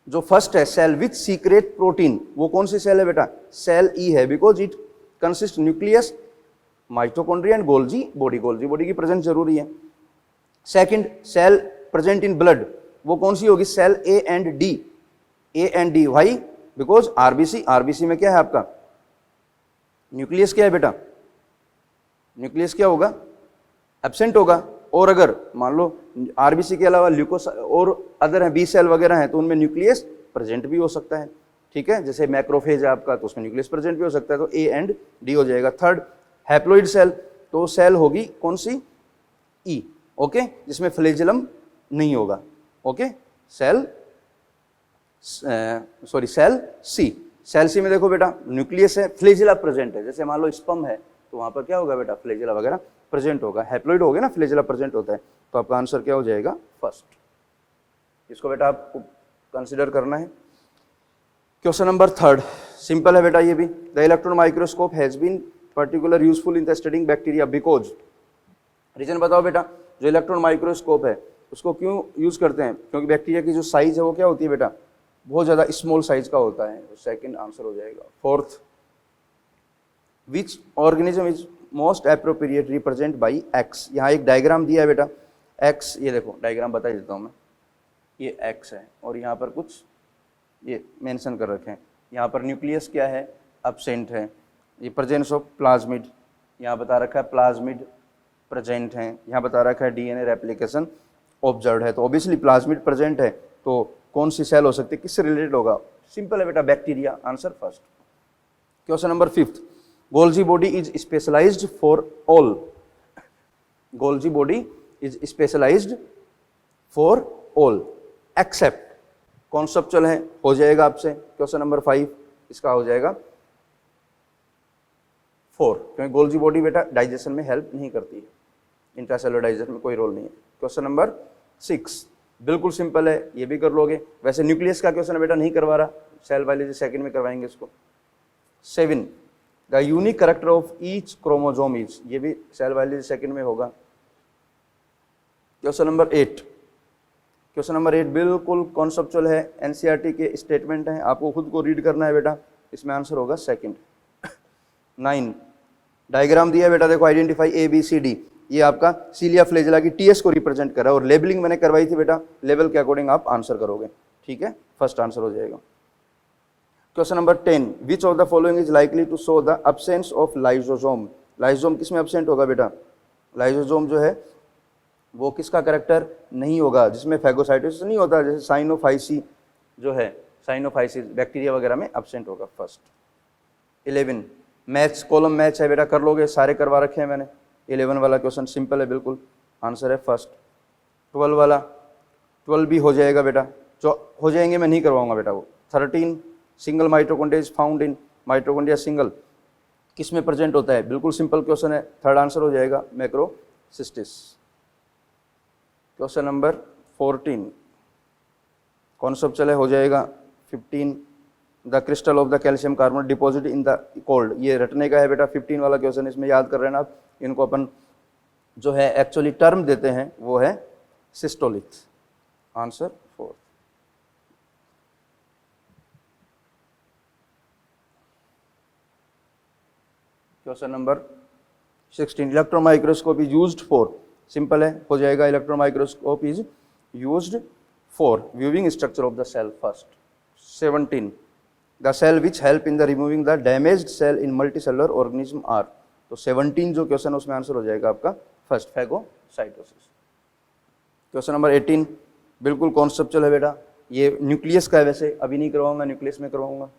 Speaker 1: जो फर्स्ट है सेल विथ सीक्रेट प्रोटीन, वो कौन सी सेल है बेटा, सेल E है, because it consist nucleus, mitochondria and Golgi body, Golgi body की प्रेजेंस जरूरी है। Second cell present in blood, वो कौन सी होगी, cell A and D, A and D, why, because RBC, RBC में क्या है आपका न्यूक्लियस, क्या है बेटा, न्यूक्लियस क्या होगा, एब्सेंट होगा। और अगर मान लो RBC के अलावा ल्यूकोस और अदर है, B सेल वगैरह हैं, तो उनमें न्यूक्लियस प्रेजेंट भी हो सकता है। ठीक है, जैसे मैक्रोफेज है आपका, तो उसमें न्यूक्लियस प्रेजेंट भी हो सकता है, तो A एंड D हो जाएगा। थर्ड हैप्लॉइड सेल, तो सेल होगी कौन सी, E। ओके, जिसमें फ्लैजेलम नहीं होगा। Okay, cell sorry cell C, cell C में देखो बेटा न्यूक्लियस है, फ्लैजेला प्रेजेंट है, जैसे मान लो स्पर्म है तो वहां पर क्या होगा बेटा, फ्लैजेला वगैरह प्रेजेंट होगा। हैप्लॉइड हो गया ना, फ्लैजेला प्रेजेंट होता है, तो आपका आंसर क्या हो जाएगा, फर्स्ट। इसको बेटा आपको कंसिडर करना है। क्वेश्चन नंबर थर्ड, सिंपल है बेटा ये भी। The electron microscope has been particular useful in the studying bacteria because, reason बताओ बेटा। जो इलेक्ट्रॉन माइक्रोस्कोप है उसको क्यों यूज करते हैं, क्योंकि बैक्टीरिया की जो साइज है वो क्या होती है बेटा, बहुत ज्यादा स्मॉल साइज का होता है। सेकंड आंसर हो जाएगा। Fourth, which organism is most appropriate represent by x. यहाँ एक डायग्राम दिया है बेटा, एक्स, ये देखो डायग्राम बता देता हूँ मैं, ये एक्स है और यहाँ पर कुछ ये मेंशन कर रखे हैं। यहाँ पर न्यूक्लियस क्या है, एब्सेंट है। ये प्रेजेंस ऑफ प्लाज्मिड, यहाँ बता रखा है प्लाज्मिड प्रेजेंट है। यहाँ बता रखा है DNA रेप्लिकेशन ऑब्जर्व है, तो ऑब्वियसली प्लाज्मिड प्रेजेंट है, तो कौन सी सेल हो सकती है, किससे रिलेटेड होगा, सिंपल है बेटा bacteria, answer first. Question number fifth, Golgi body is specialized for all, Golgi body is specialized for all except, conceptual है, हो जाएगा आपसे क्वेश्चन नंबर 5, इसका हो जाएगा 4, क्योंकि गोल्जी बॉडी बेटा डाइजेशन में हेल्प नहीं करती है, इंट्रासेलुलर डाइजेशन में कोई रोल नहीं है। क्वेश्चन नंबर 6 बिल्कुल सिंपल है, ये भी कर लोगे। वैसे न्यूक्लियस का क्वेश्चन बेटा नहीं करवा रहा, सेल बायोलॉजी सेकंड में करवाएंगे इसको। 7 the unique character of each chromosome is, ये भी सेल बायोलॉजी सेकंड में होगा। क्वेश्चन नंबर 8, क्वेश्चन नंबर 8 बिल्कुल कॉन्सेप्चुअल है, एनसीईआरटी के स्टेटमेंट हैं, आपको खुद को रीड करना है बेटा, इसमें आंसर होगा सेकंड। 9 डायग्राम दिया है बेटा, देखो identify A B C D, ये आपका सीलिया फ्लेजिला की टीएस को रिप्रेजेंट कर रहा है और लेबलिंग मैंने करवाई थी बेटा, लेवल के अकॉर्डिंग आप आंसर करोगे, ठीक है, फर्स्ट आंसर हो जाएगा। Question number 10 which of the following is likely to show the absence of lysosome, lysosome किस में अब्सेंट होगा बेटा, लाइसोसोम जो है वो किसका कैरेक्टर नहीं होगा, जिसमें फैगोसाइटोसिस नहीं होता, जैसे साइनोफाइसी जो है, साइनोफाइसिस बैक्टीरिया वगैरह में अब्सेंट होगा फर्स्ट। 11 मैच, कॉलम मैच है बेटा, कर लोगे, सारे करवा रखे हैं मैंने। 11 वाला क्वेश्चन सिंपल है बिल्कुल, आंसर है फर्स्ट। 12 वाला, 12 भी हो जाएगा बेटा, जो हो जाएंगे, मैं नहीं करवाऊंगा बेटा वो। 13 single mitochondria is found in, mitochondria single किस में प्रेजेंट होता है, बिल्कुल सिंपल क्वेश्चन है, थर्ड आंसर हो जाएगा मैक्रोसिस्टिस। क्वेश्चन नंबर 14 कॉन्सेप्चुअल है, हो जाएगा। 15 the crystal of the calcium carbonate deposit in the cold, ये रटने का है बेटा 15 वाला क्वेश्चन, इसमें याद कर रहे हैं आप, इनको अपन जो है एक्चुअली टर्म देते हैं वो है cystolith, answer 4। Question number 16 electron microscope is used for, simple है, हो जाएगा, electron microscope is used for viewing structure of the cell first. 17 the cell which help in the removing the damaged cell in multicellular organism are, तो 17 जो question है उसमें answer हो जाएगा आपका फर्स्ट, फैगोसाइटोसिस। क्वेश्चन नंबर 18 बिल्कुल conceptual है बेटा, ये न्यूक्लियस का है, वैसे अभी नहीं करवाऊंगा, न्यूक्लियस में करवाऊंगा।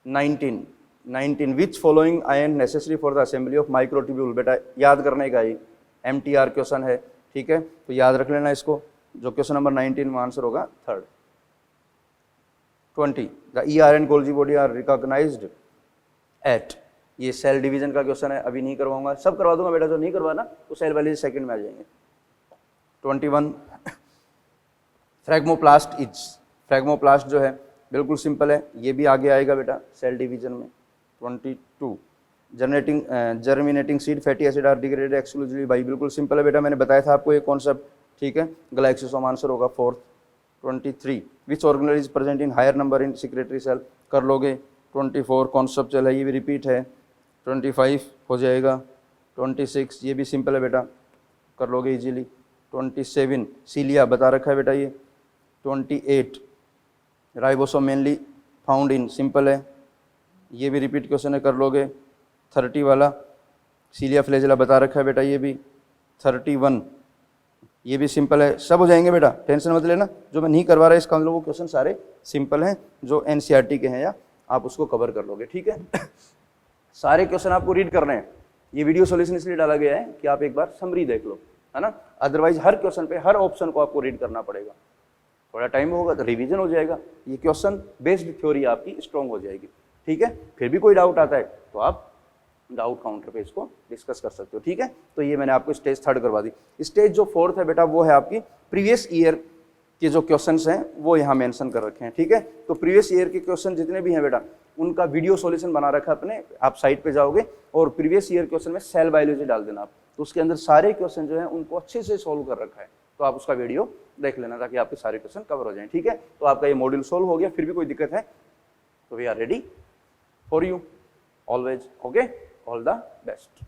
Speaker 1: 19 which following ion necessary for the assembly of microtubule, बेटा याद करने का ही MTR क्वेश्चन है, ठीक है, तो याद रख लेना इसको, जो क्वेश्चन नंबर 19 में आंसर होगा third. 20 the ER and Golgi body are recognized at, ये सेल डिवीजन का क्वेश्चन है, अभी नहीं करवाऊंगा, सब करवा दूंगा बेटा, जो नहीं करवाना तो सेल बायोलॉजी सेकंड में आ जाएंगे। 21 फ्रैगमोप्लास्ट इज, फ्रैगमोप्लास्ट जो है बिल्कुल सिंपल है, ये भी आगे आएगा बेटा सेल डिवीजन में। 22 germinating seed fatty acid are degraded exclusively by, बिल्कुल सिंपल है बेटा, मैंने बताया था आपको ये कॉन्सेप्ट, ठीक है, ग्लाइक्सोसोम आंसर होगा fourth. 23 which organelle is present in higher number in secretory cell, कर लोगे। 24 कॉन्सेप्चुअल है, ये भी रिपीट है। 25 हो जाएगा। 26 ये भी सिंपल है बेटा, कर लोगे इजीली। 27 सीलिया बता रखा है बेटा ये। 28 ribosome mainly found in, simple है, ये भी रिपीट क्वेश्चन है, कर लोगे। 30 वाला सीलिया फ्लैजेला बता रखा है बेटा ये भी। 31 ये भी सिंपल है, सब हो जाएंगे बेटा, टेंशन मत लेना। जो मैं नहीं करवा रहा इसका मतलब वो क्वेश्चन सारे सिंपल हैं, जो एनसीईआरटी के हैं, या आप उसको कवर कर लोगे, ठीक है। सारे क्वेश्चन आपको रीड करने हैं। ये वीडियो सॉल्यूशन इसलिए डाला गया है कि आप एक बार समरी देख लो, है ना, अदरवाइज हर क्वेश्चन पे हर ऑप्शन को आपको रीड करना पड़ेगा। थोड़ा टाइम होगा तो रिवीजन हो जाएगा, ये क्वेश्चन बेस्ड थ्योरी आपकी स्ट्रॉन्ग हो जाएगी, ठीक है। फिर भी कोई डाउट आता है तो आप डाउट काउंटर पे इसको डिस्कस कर सकते हो, ठीक है। तो ये मैंने आपको स्टेज 3 करवा दी। स्टेज जो 4 है बेटा वो है आपकी प्रीवियस ईयर के जो क्वेश्चंस हैं वो यहाँ मेंशन कर रखे हैं, ठीक है। तो प्रीवियस ईयर के क्वेश्चन जितने भी हैं बेटा उनका वीडियो सॉल्यूशन बना रखा है अपने, आप साइट पे जाओगे और प्रीवियस ईयर क्वेश्चन में सेल बायोलॉजी डाल देना आप, तो उसके अंदर सारे क्वेश्चन जो है उनको अच्छे से सोल्व कर रखा है, तो आप उसका वीडियो देख लेना ताकि आपके सारे क्वेश्चन कवर हो जाएं, ठीक है। तो आपका ये मॉड्यूल सोल्व हो गया, फिर भी कोई दिक्कत है तो we are ready for you always, okay. All the best.